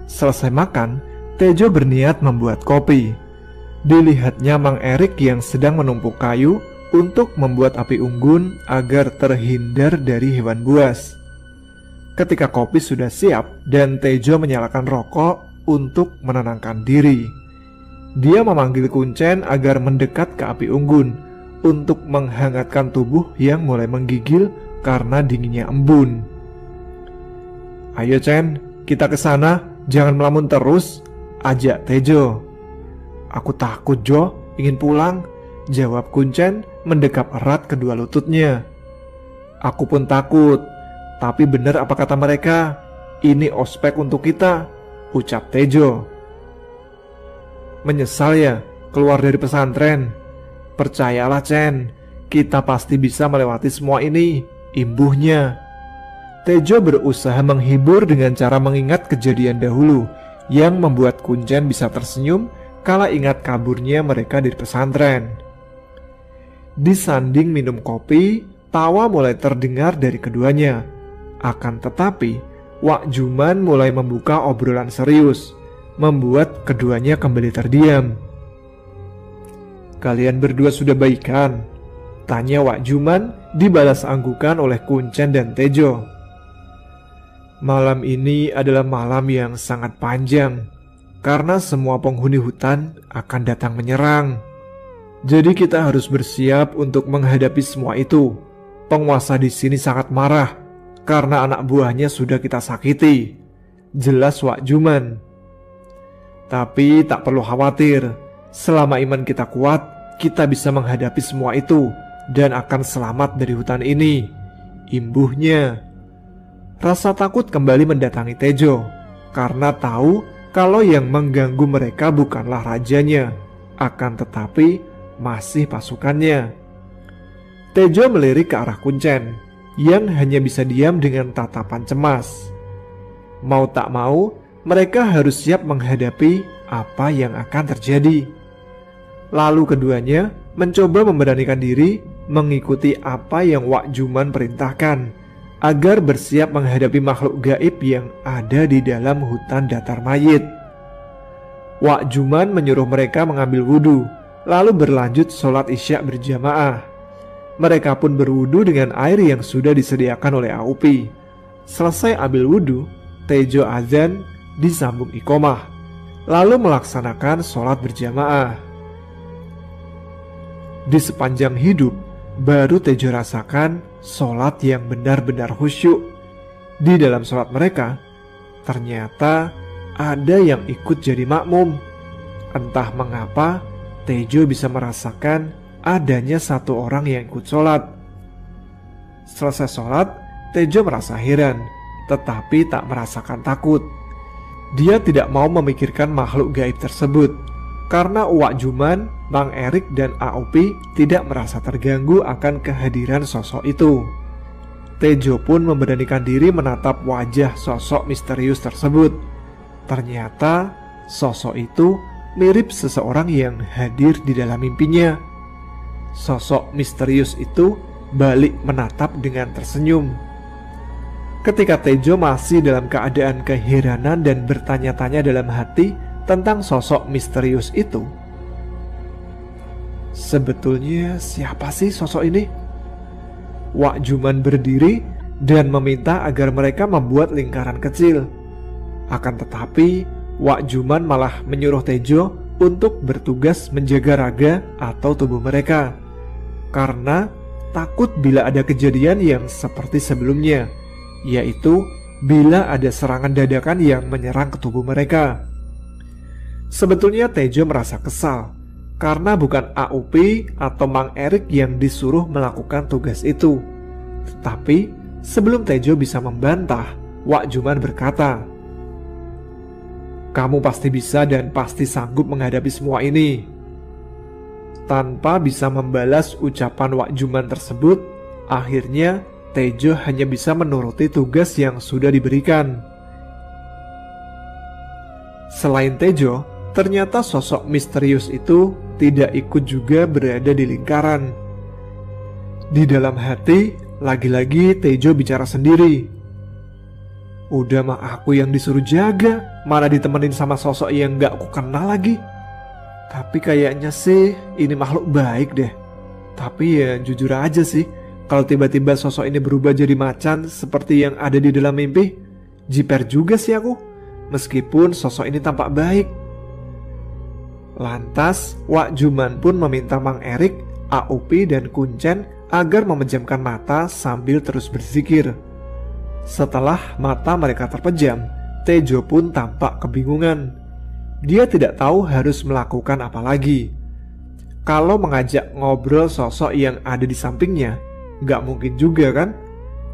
Selesai makan, Tejo berniat membuat kopi. Dilihatnya Mang Erik yang sedang menumpuk kayu untuk membuat api unggun agar terhindar dari hewan buas. Ketika kopi sudah siap dan Tejo menyalakan rokok untuk menenangkan diri, dia memanggil Kuncen agar mendekat ke api unggun untuk menghangatkan tubuh yang mulai menggigil karena dinginnya embun. "Ayo Cen, kita ke sana, jangan melamun terus," ajak Tejo. "Aku takut Jo, ingin pulang," jawab Kuncen mendekap erat kedua lututnya. "Aku pun takut, tapi benar apa kata mereka, ini ospek untuk kita," ucap Tejo. "Menyesal ya keluar dari pesantren? Percayalah Cen, kita pasti bisa melewati semua ini," imbuhnya. Tejo berusaha menghibur dengan cara mengingat kejadian dahulu yang membuat Kuncen bisa tersenyum kala ingat kaburnya mereka dari pesantren. Disanding minum kopi, tawa mulai terdengar dari keduanya. Akan tetapi, Wak Juman mulai membuka obrolan serius, membuat keduanya kembali terdiam. "Kalian berdua sudah baikan?" tanya Wak Juman, dibalas anggukan oleh Kuncen dan Tejo. "Malam ini adalah malam yang sangat panjang, karena semua penghuni hutan akan datang menyerang. Jadi kita harus bersiap untuk menghadapi semua itu. Penguasa di sini sangat marah, karena anak buahnya sudah kita sakiti," jelas Wak Juman. "Tapi tak perlu khawatir, selama iman kita kuat, kita bisa menghadapi semua itu dan akan selamat dari hutan ini," imbuhnya. Rasa takut kembali mendatangi Tejo, karena tahu kalau yang mengganggu mereka bukanlah rajanya, akan tetapi masih pasukannya. Tejo melirik ke arah Kuncen, yang hanya bisa diam dengan tatapan cemas. Mau tak mau, mereka harus siap menghadapi apa yang akan terjadi. Lalu keduanya mencoba memberanikan diri mengikuti apa yang Wak Juman perintahkan, agar bersiap menghadapi makhluk gaib yang ada di dalam hutan datar mayit. Wak Juman menyuruh mereka mengambil wudhu, lalu berlanjut sholat isya berjamaah. Mereka pun berwudhu dengan air yang sudah disediakan oleh Aupi. Selesai ambil wudhu, Tejo azan disambung iqomah, lalu melaksanakan sholat berjamaah. Di sepanjang hidup, baru Tejo rasakan sholat yang benar-benar khusyuk. Di dalam sholat mereka, ternyata ada yang ikut jadi makmum. Entah mengapa, Tejo bisa merasakan adanya satu orang yang ikut sholat. Selesai sholat, Tejo merasa heran, tetapi tak merasakan takut. Dia tidak mau memikirkan makhluk gaib tersebut, karena Wak Juman, Mang Erik, dan Aupi tidak merasa terganggu akan kehadiran sosok itu. Tejo pun memberanikan diri menatap wajah sosok misterius tersebut. Ternyata sosok itu mirip seseorang yang hadir di dalam mimpinya. Sosok misterius itu balik menatap dengan tersenyum. Ketika Tejo masih dalam keadaan keheranan dan bertanya-tanya dalam hati tentang sosok misterius itu, sebetulnya siapa sih sosok ini? Wak Juman berdiri dan meminta agar mereka membuat lingkaran kecil. Akan tetapi, Wak Juman malah menyuruh Tejo untuk bertugas menjaga raga atau tubuh mereka, karena takut bila ada kejadian yang seperti sebelumnya, yaitu bila ada serangan dadakan yang menyerang ke tubuh mereka. Sebetulnya Tejo merasa kesal, karena bukan Aupi atau Mang Erik yang disuruh melakukan tugas itu. Tetapi sebelum Tejo bisa membantah, Wak Juman berkata, "Kamu pasti bisa dan pasti sanggup menghadapi semua ini." Tanpa bisa membalas ucapan Wak Juman tersebut, akhirnya Tejo hanya bisa menuruti tugas yang sudah diberikan. Selain Tejo, ternyata sosok misterius itu tidak ikut juga berada di lingkaran. Di dalam hati, lagi-lagi Tejo bicara sendiri. "Udah mah aku yang disuruh jaga, mana ditemenin sama sosok yang gak aku kenal lagi. Tapi kayaknya sih ini makhluk baik deh. Tapi ya jujur aja sih, kalau tiba-tiba sosok ini berubah jadi macan seperti yang ada di dalam mimpi, jiper juga sih aku, meskipun sosok ini tampak baik." Lantas Wak Juman pun meminta Mang Erik, Aupi, dan Kuncen agar memejamkan mata sambil terus berzikir. Setelah mata mereka terpejam, Tejo pun tampak kebingungan. Dia tidak tahu harus melakukan apa lagi. Kalau mengajak ngobrol sosok yang ada di sampingnya, gak mungkin juga kan?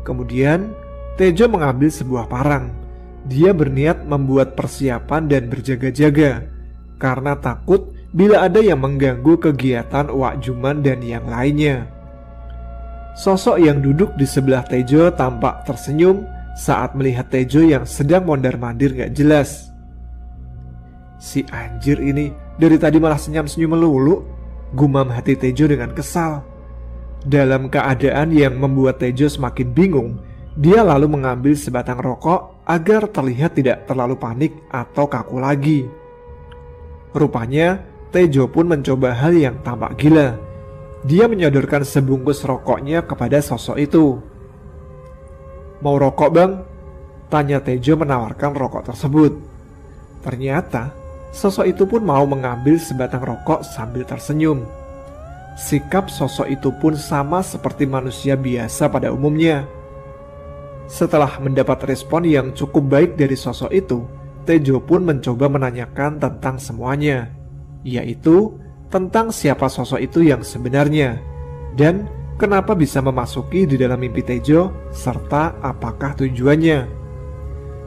Kemudian Tejo mengambil sebuah parang. Dia berniat membuat persiapan dan berjaga-jaga, karena takut bila ada yang mengganggu kegiatan Wak Juman dan yang lainnya. Sosok yang duduk di sebelah Tejo tampak tersenyum saat melihat Tejo yang sedang mondar-mandir gak jelas. Si anjir ini dari tadi malah senyum-senyum melulu, gumam hati Tejo dengan kesal. Dalam keadaan yang membuat Tejo semakin bingung, dia lalu mengambil sebatang rokok agar terlihat tidak terlalu panik atau kaku lagi. Rupanya Tejo pun mencoba hal yang tampak gila. Dia menyodorkan sebungkus rokoknya kepada sosok itu. "Mau rokok, Bang?" tanya Tejo menawarkan rokok tersebut. Ternyata sosok itu pun mau mengambil sebatang rokok sambil tersenyum. Sikap sosok itu pun sama seperti manusia biasa pada umumnya. Setelah mendapat respon yang cukup baik dari sosok itu, Tejo pun mencoba menanyakan tentang semuanya, yaitu tentang siapa sosok itu yang sebenarnya, dan kenapa bisa memasuki di dalam mimpi Tejo, serta apakah tujuannya.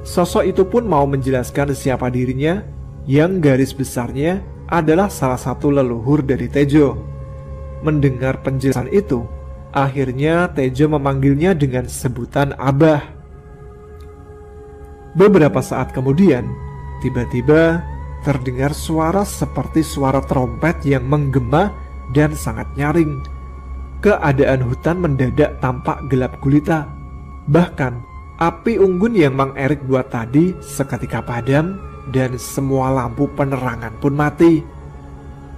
Sosok itu pun mau menjelaskan siapa dirinya, yang garis besarnya adalah salah satu leluhur dari Tejo. Mendengar penjelasan itu, akhirnya Tejo memanggilnya dengan sebutan Abah. Beberapa saat kemudian, tiba-tiba terdengar suara seperti suara trompet yang menggema dan sangat nyaring. Keadaan hutan mendadak tampak gelap gulita. Bahkan api unggun yang Mang Erik buat tadi seketika padam dan semua lampu penerangan pun mati.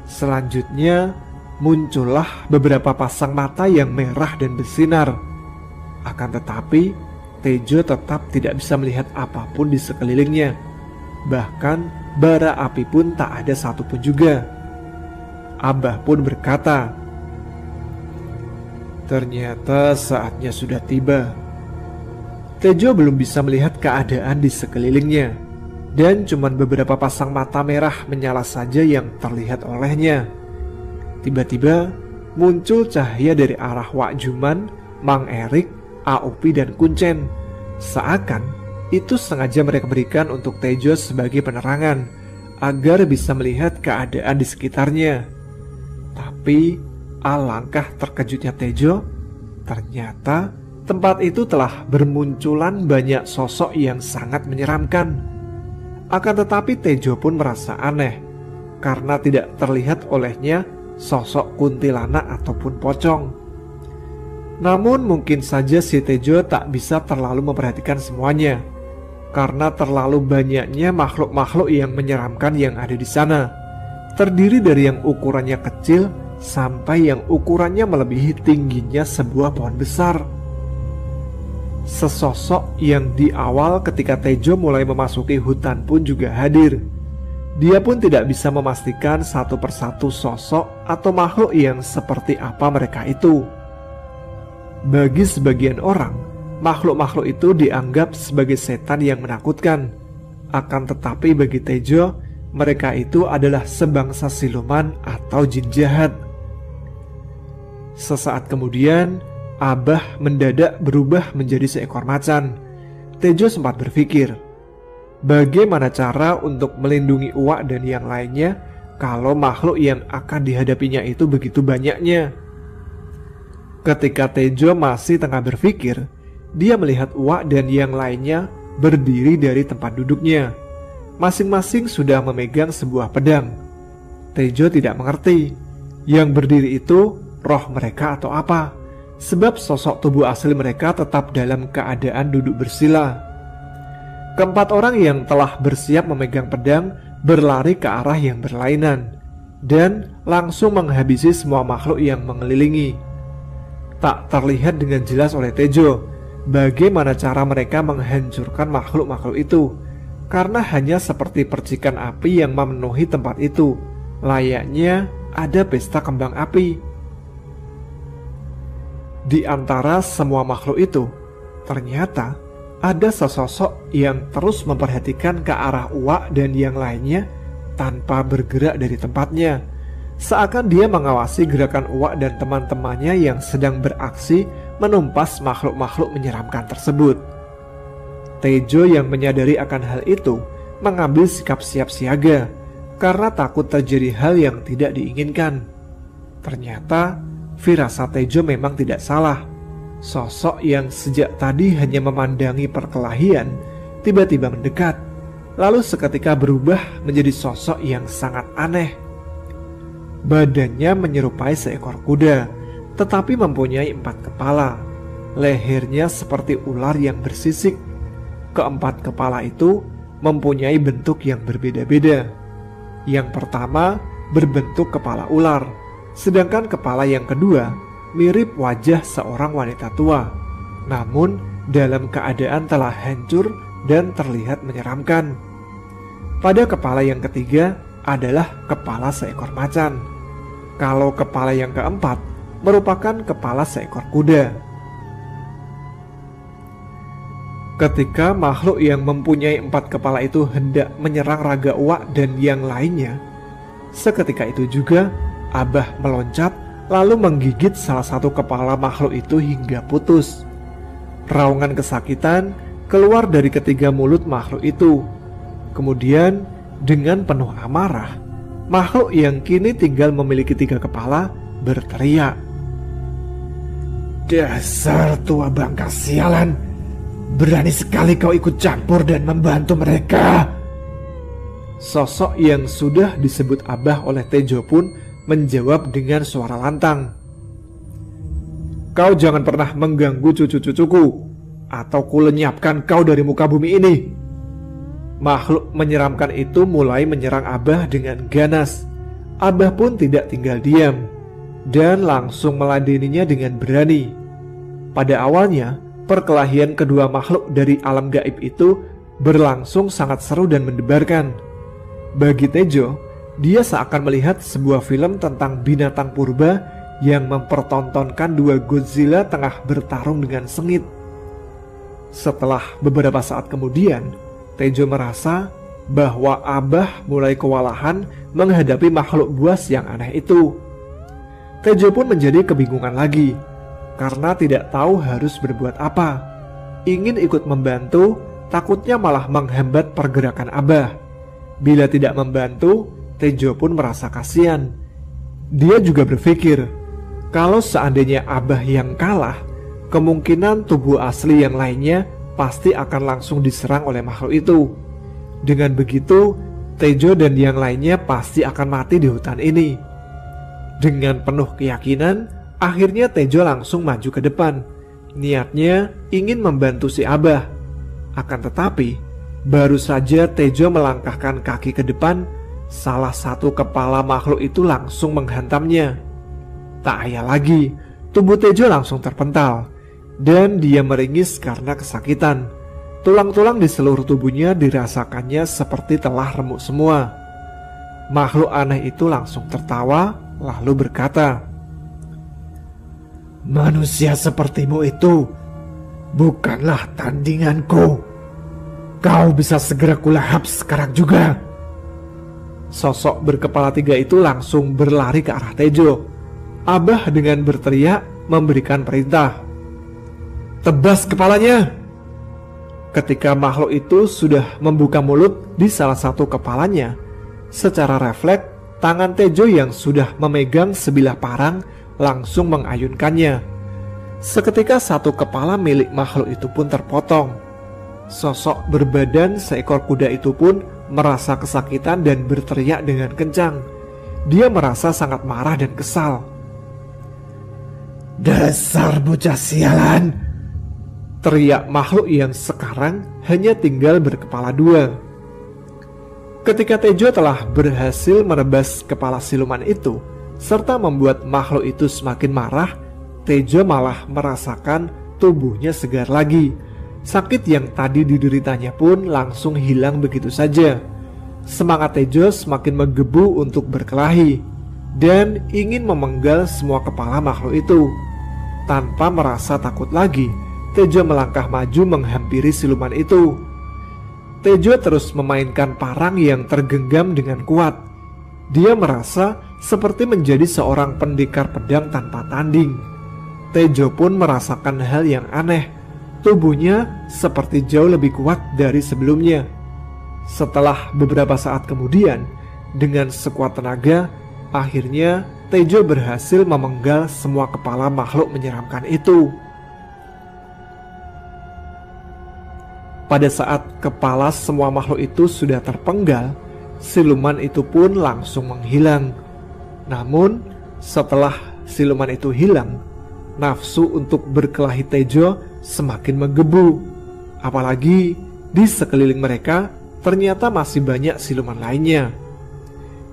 Selanjutnya muncullah beberapa pasang mata yang merah dan bersinar. Akan tetapi Tejo tetap tidak bisa melihat apapun di sekelilingnya. Bahkan bara api pun tak ada satupun juga. Abah pun berkata, "Ternyata saatnya sudah tiba." Tejo belum bisa melihat keadaan di sekelilingnya, dan cuman beberapa pasang mata merah menyala saja yang terlihat olehnya. Tiba-tiba muncul cahaya dari arah Wak Juman, Mang Erik, Aupi dan Kuncen. Seakan itu sengaja mereka berikan untuk Tejo sebagai penerangan agar bisa melihat keadaan di sekitarnya. Tapi alangkah terkejutnya Tejo, ternyata tempat itu telah bermunculan banyak sosok yang sangat menyeramkan. Akan tetapi Tejo pun merasa aneh karena tidak terlihat olehnya sosok kuntilanak ataupun pocong. Namun mungkin saja si Tejo tak bisa terlalu memperhatikan semuanya karena terlalu banyaknya makhluk-makhluk yang menyeramkan yang ada di sana. Terdiri dari yang ukurannya kecil sampai yang ukurannya melebihi tingginya sebuah pohon besar. Sesosok yang di awal ketika Tejo mulai memasuki hutan pun juga hadir. Dia pun tidak bisa memastikan satu persatu sosok atau makhluk yang seperti apa mereka itu. Bagi sebagian orang, makhluk-makhluk itu dianggap sebagai setan yang menakutkan. Akan tetapi bagi Tejo, mereka itu adalah sebangsa siluman atau jin jahat. Sesaat kemudian, Abah mendadak berubah menjadi seekor macan. Tejo sempat berpikir, bagaimana cara untuk melindungi Uwak dan yang lainnya kalau makhluk yang akan dihadapinya itu begitu banyaknya. Ketika Tejo masih tengah berpikir, dia melihat Uwak dan yang lainnya berdiri dari tempat duduknya. Masing-masing sudah memegang sebuah pedang. Tejo tidak mengerti yang berdiri itu roh mereka atau apa, sebab sosok tubuh asli mereka tetap dalam keadaan duduk bersila. Keempat orang yang telah bersiap memegang pedang berlari ke arah yang berlainan dan langsung menghabisi semua makhluk yang mengelilingi. Tak terlihat dengan jelas oleh Tejo bagaimana cara mereka menghancurkan makhluk-makhluk itu, karena hanya seperti percikan api yang memenuhi tempat itu, layaknya ada pesta kembang api. Di antara semua makhluk itu, ternyata ada sesosok yang terus memperhatikan ke arah Uwak dan yang lainnya tanpa bergerak dari tempatnya. Seakan dia mengawasi gerakan Uwak dan teman-temannya yang sedang beraksi menumpas makhluk-makhluk menyeramkan tersebut. Tejo yang menyadari akan hal itu mengambil sikap siap siaga karena takut terjadi hal yang tidak diinginkan. Ternyata firasat Tejo memang tidak salah. Sosok yang sejak tadi hanya memandangi perkelahian tiba-tiba mendekat. lalu seketika berubah menjadi sosok yang sangat aneh. Badannya menyerupai seekor kuda, tetapi mempunyai 4 kepala. Lehernya seperti ular yang bersisik. Keempat kepala itu mempunyai bentuk yang berbeda-beda. Yang pertama berbentuk kepala ular, sedangkan kepala yang kedua mirip wajah seorang wanita tua, namun dalam keadaan telah hancur dan terlihat menyeramkan. Pada kepala yang ketiga adalah kepala seekor macan. Kalau kepala yang keempat merupakan kepala seekor kuda. Ketika makhluk yang mempunyai 4 kepala itu hendak menyerang Raga Uwak dan yang lainnya, seketika itu juga Abah meloncat lalu menggigit salah satu kepala makhluk itu hingga putus. Raungan kesakitan keluar dari ketiga mulut makhluk itu. Kemudian dengan penuh amarah, makhluk yang kini tinggal memiliki 3 kepala berteriak, "Dasar tua bangka sialan, berani sekali kau ikut campur dan membantu mereka." Sosok yang sudah disebut Abah oleh Tejo pun menjawab dengan suara lantang, "Kau jangan pernah mengganggu cucu-cucuku, atau kulenyapkan kau dari muka bumi ini." Makhluk menyeramkan itu mulai menyerang Abah dengan ganas. Abah pun tidak tinggal diam dan langsung meladeninya dengan berani. Pada awalnya, perkelahian kedua makhluk dari alam gaib itu berlangsung sangat seru dan mendebarkan. Bagi Tejo, dia seakan melihat sebuah film tentang binatang purba yang mempertontonkan 2 Godzilla tengah bertarung dengan sengit. Setelah beberapa saat kemudian, Tejo merasa bahwa Abah mulai kewalahan menghadapi makhluk buas yang aneh itu. Tejo pun menjadi kebingungan lagi karena tidak tahu harus berbuat apa. Ingin ikut membantu, takutnya malah menghambat pergerakan Abah. Bila tidak membantu, Tejo pun merasa kasihan. Dia juga berpikir, kalau seandainya Abah yang kalah, kemungkinan tubuh asli yang lainnya pasti akan langsung diserang oleh makhluk itu. Dengan begitu, Tejo dan yang lainnya pasti akan mati di hutan ini. Dengan penuh keyakinan, akhirnya Tejo langsung maju ke depan. Niatnya ingin membantu si Abah. Akan tetapi, baru saja Tejo melangkahkan kaki ke depan, salah satu kepala makhluk itu langsung menghantamnya. Tak ayal lagi, tubuh Tejo langsung terpental dan dia meringis karena kesakitan. Tulang-tulang di seluruh tubuhnya dirasakannya seperti telah remuk semua. Makhluk aneh itu langsung tertawa lalu berkata, "Manusia sepertimu itu bukanlah tandinganku. Kau bisa segera kulahap sekarang juga." Sosok berkepala 3 itu langsung berlari ke arah Tejo. Abah dengan berteriak memberikan perintah, "Tebas kepalanya!" Ketika makhluk itu sudah membuka mulut di salah satu kepalanya, secara refleks tangan Tejo yang sudah memegang sebilah parang langsung mengayunkannya. Seketika satu kepala milik makhluk itu pun terpotong. Sosok berbadan seekor kuda itu pun merasa kesakitan dan berteriak dengan kencang. Dia merasa sangat marah dan kesal. "Dasar bocah sialan!" teriak makhluk yang sekarang hanya tinggal berkepala 2. Ketika Tejo telah berhasil menebas kepala siluman itu serta membuat makhluk itu semakin marah, Tejo malah merasakan tubuhnya segar lagi. Sakit yang tadi dideritanya pun langsung hilang begitu saja. Semangat Tejo semakin menggebu untuk berkelahi dan ingin memenggal semua kepala makhluk itu. Tanpa merasa takut lagi, Tejo melangkah maju menghampiri siluman itu. Tejo terus memainkan parang yang tergenggam dengan kuat. Dia merasa seperti menjadi seorang pendekar pedang tanpa tanding. Tejo pun merasakan hal yang aneh. Tubuhnya seperti jauh lebih kuat dari sebelumnya. Setelah beberapa saat kemudian, dengan sekuat tenaga, akhirnya Tejo berhasil memenggal semua kepala makhluk menyeramkan itu. Pada saat kepala semua makhluk itu sudah terpenggal, siluman itu pun langsung menghilang. Namun setelah siluman itu hilang, nafsu untuk berkelahi Tejo semakin menggebu. Apalagi di sekeliling mereka ternyata masih banyak siluman lainnya.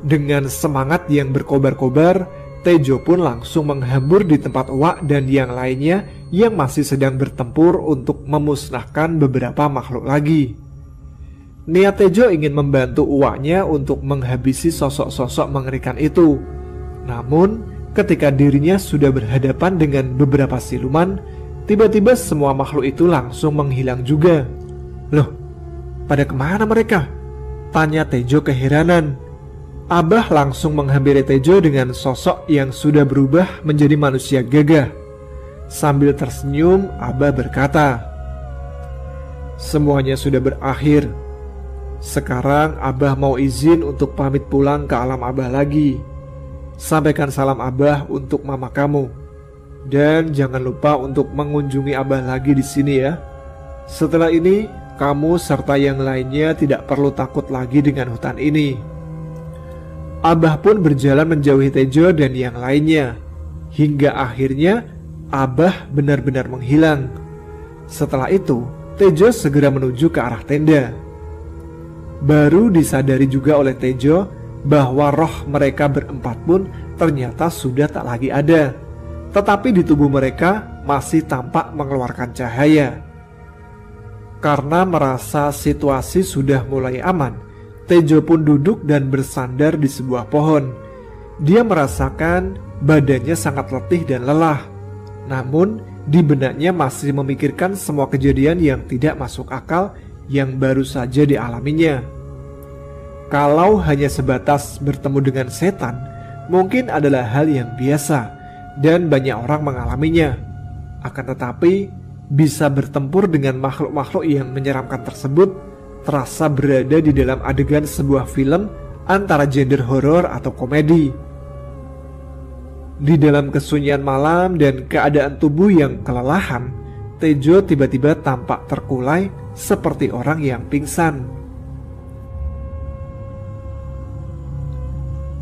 Dengan semangat yang berkobar-kobar, Tejo pun langsung menghambur di tempat Uak dan yang lainnya yang masih sedang bertempur untuk memusnahkan beberapa makhluk lagi. Niat Tejo ingin membantu Uaknya untuk menghabisi sosok-sosok mengerikan itu. Namun ketika dirinya sudah berhadapan dengan beberapa siluman, tiba-tiba semua makhluk itu langsung menghilang juga. Loh, pada kemana mereka? Tanya Tejo keheranan. Abah langsung menghampiri Tejo dengan sosok yang sudah berubah menjadi manusia gagah. Sambil tersenyum, Abah berkata, "Semuanya sudah berakhir. Sekarang Abah mau izin untuk pamit pulang ke alam Abah lagi. Sampaikan salam Abah untuk mama kamu. Dan jangan lupa untuk mengunjungi Abah lagi di sini ya. Setelah ini, kamu serta yang lainnya tidak perlu takut lagi dengan hutan ini." Abah pun berjalan menjauhi Tejo dan yang lainnya. Hingga akhirnya Abah benar-benar menghilang. Setelah itu, Tejo segera menuju ke arah tenda. Baru disadari juga oleh Tejo bahwa roh mereka berempat pun ternyata sudah tak lagi ada. Tetapi di tubuh mereka masih tampak mengeluarkan cahaya. Karena merasa situasi sudah mulai aman, Tejo pun duduk dan bersandar di sebuah pohon. Dia merasakan badannya sangat letih dan lelah. Namun di benaknya masih memikirkan semua kejadian yang tidak masuk akal yang baru saja dialaminya. Kalau hanya sebatas bertemu dengan setan, mungkin adalah hal yang biasa dan banyak orang mengalaminya. Akan tetapi bisa bertempur dengan makhluk-makhluk yang menyeramkan tersebut terasa berada di dalam adegan sebuah film antara genre horor atau komedi. Di dalam kesunyian malam dan keadaan tubuh yang kelelahan, Tejo tiba-tiba tampak terkulai seperti orang yang pingsan.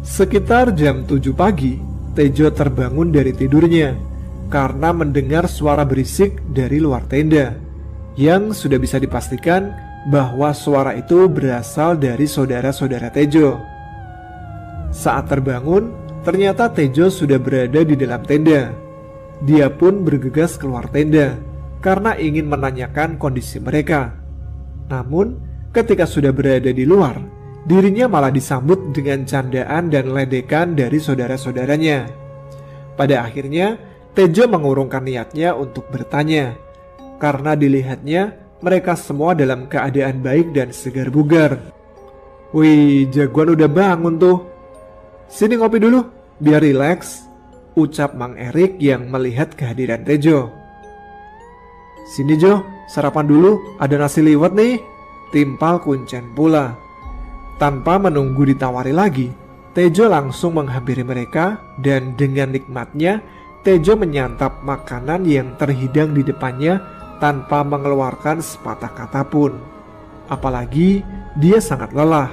Sekitar jam 7 pagi, Tejo terbangun dari tidurnya karena mendengar suara berisik dari luar tenda yang sudah bisa dipastikan bahwa suara itu berasal dari saudara-saudara Tejo. Saat terbangun, ternyata Tejo sudah berada di dalam tenda. Dia pun bergegas keluar tenda karena ingin menanyakan kondisi mereka. Namun, ketika sudah berada di luar, dirinya malah disambut dengan candaan dan ledekan dari saudara-saudaranya. Pada akhirnya, Tejo mengurungkan niatnya untuk bertanya, karena dilihatnya mereka semua dalam keadaan baik dan segar bugar. "Wih, jagoan udah bangun tuh. Sini ngopi dulu, biar rileks," ucap Mang Erik yang melihat kehadiran Tejo. "Sini Jo, sarapan dulu, ada nasi liwet nih," timpal Kuncen pula. Tanpa menunggu ditawari lagi, Tejo langsung menghampiri mereka dan dengan nikmatnya Tejo menyantap makanan yang terhidang di depannya tanpa mengeluarkan sepatah kata pun. Apalagi dia sangat lelah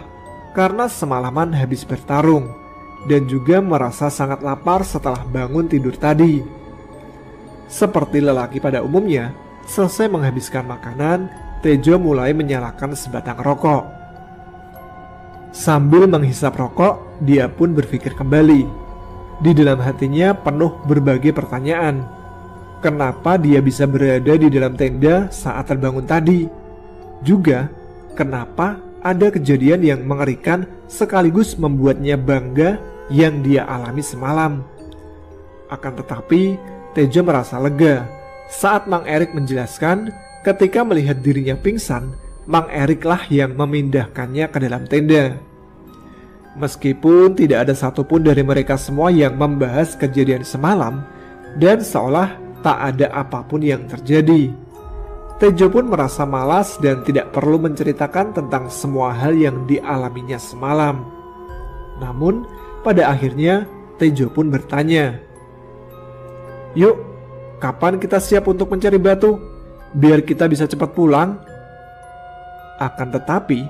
karena semalaman habis bertarung dan juga merasa sangat lapar setelah bangun tidur tadi. Seperti lelaki pada umumnya, selesai menghabiskan makanan, Tejo mulai menyalakan sebatang rokok. Sambil menghisap rokok, dia pun berpikir kembali. Di dalam hatinya penuh berbagai pertanyaan. Kenapa dia bisa berada di dalam tenda saat terbangun tadi? Juga, kenapa ada kejadian yang mengerikan sekaligus membuatnya bangga yang dia alami semalam? Akan tetapi, Tejo merasa lega saat Mang Erik menjelaskan ketika melihat dirinya pingsan, Mang Erik lah yang memindahkannya ke dalam tenda. Meskipun tidak ada satupun dari mereka semua yang membahas kejadian semalam dan seolah tak ada apapun yang terjadi, Tejo pun merasa malas dan tidak perlu menceritakan tentang semua hal yang dialaminya semalam. Namun pada akhirnya Tejo pun bertanya, "Yuk, kapan kita siap untuk mencari batu? Biar kita bisa cepat pulang." Akan tetapi,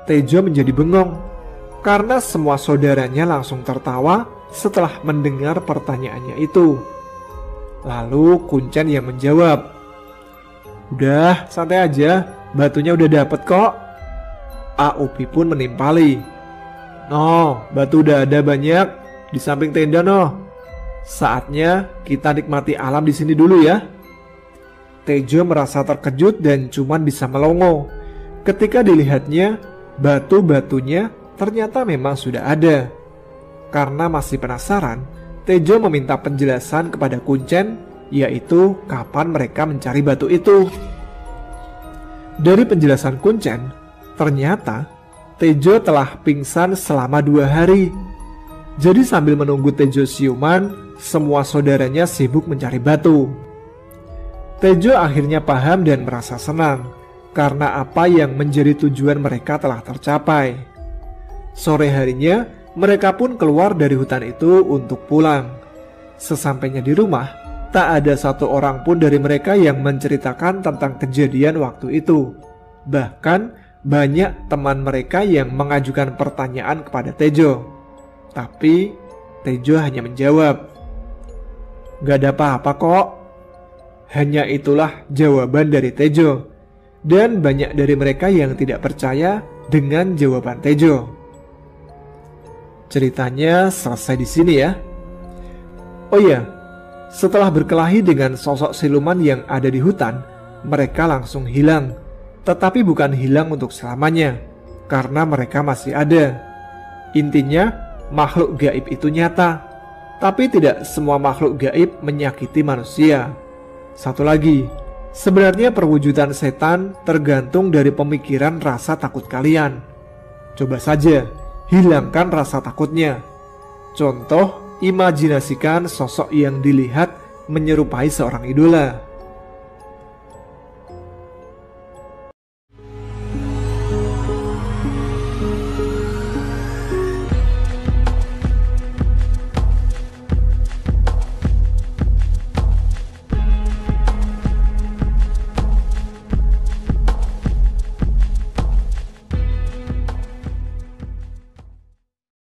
Tejo menjadi bengong karena semua saudaranya langsung tertawa setelah mendengar pertanyaannya itu. Lalu Kuncen yang menjawab, "Udah, santai aja, batunya udah dapet kok." Aupi pun menimpali, "No, batu udah ada banyak di samping tenda no. Saatnya kita nikmati alam di sini dulu ya." Tejo merasa terkejut dan cuman bisa melongo ketika dilihatnya batu-batunya ternyata memang sudah ada. Karena masih penasaran, Tejo meminta penjelasan kepada Kuncen, yaitu kapan mereka mencari batu itu. Dari penjelasan Kuncen, ternyata Tejo telah pingsan selama 2 hari. Jadi sambil menunggu Tejo siuman, semua saudaranya sibuk mencari batu. Tejo akhirnya paham dan merasa senang karena apa yang menjadi tujuan mereka telah tercapai. Sore harinya, mereka pun keluar dari hutan itu untuk pulang. Sesampainya di rumah, tak ada satu orang pun dari mereka yang menceritakan tentang kejadian waktu itu. Bahkan banyak teman mereka yang mengajukan pertanyaan kepada Tejo. Tapi Tejo hanya menjawab, "Gak ada apa-apa kok." Hanya itulah jawaban dari Tejo. Dan banyak dari mereka yang tidak percaya dengan jawaban Tejo. Ceritanya selesai di sini ya. Oh iya, setelah berkelahi dengan sosok siluman yang ada di hutan, mereka langsung hilang. Tetapi bukan hilang untuk selamanya, karena mereka masih ada. Intinya, makhluk gaib itu nyata. Tapi tidak semua makhluk gaib menyakiti manusia. Satu lagi, sebenarnya perwujudan setan tergantung dari pemikiran rasa takut kalian. Coba saja, hilangkan rasa takutnya. Contoh, imajinasikan sosok yang dilihat menyerupai seorang idola.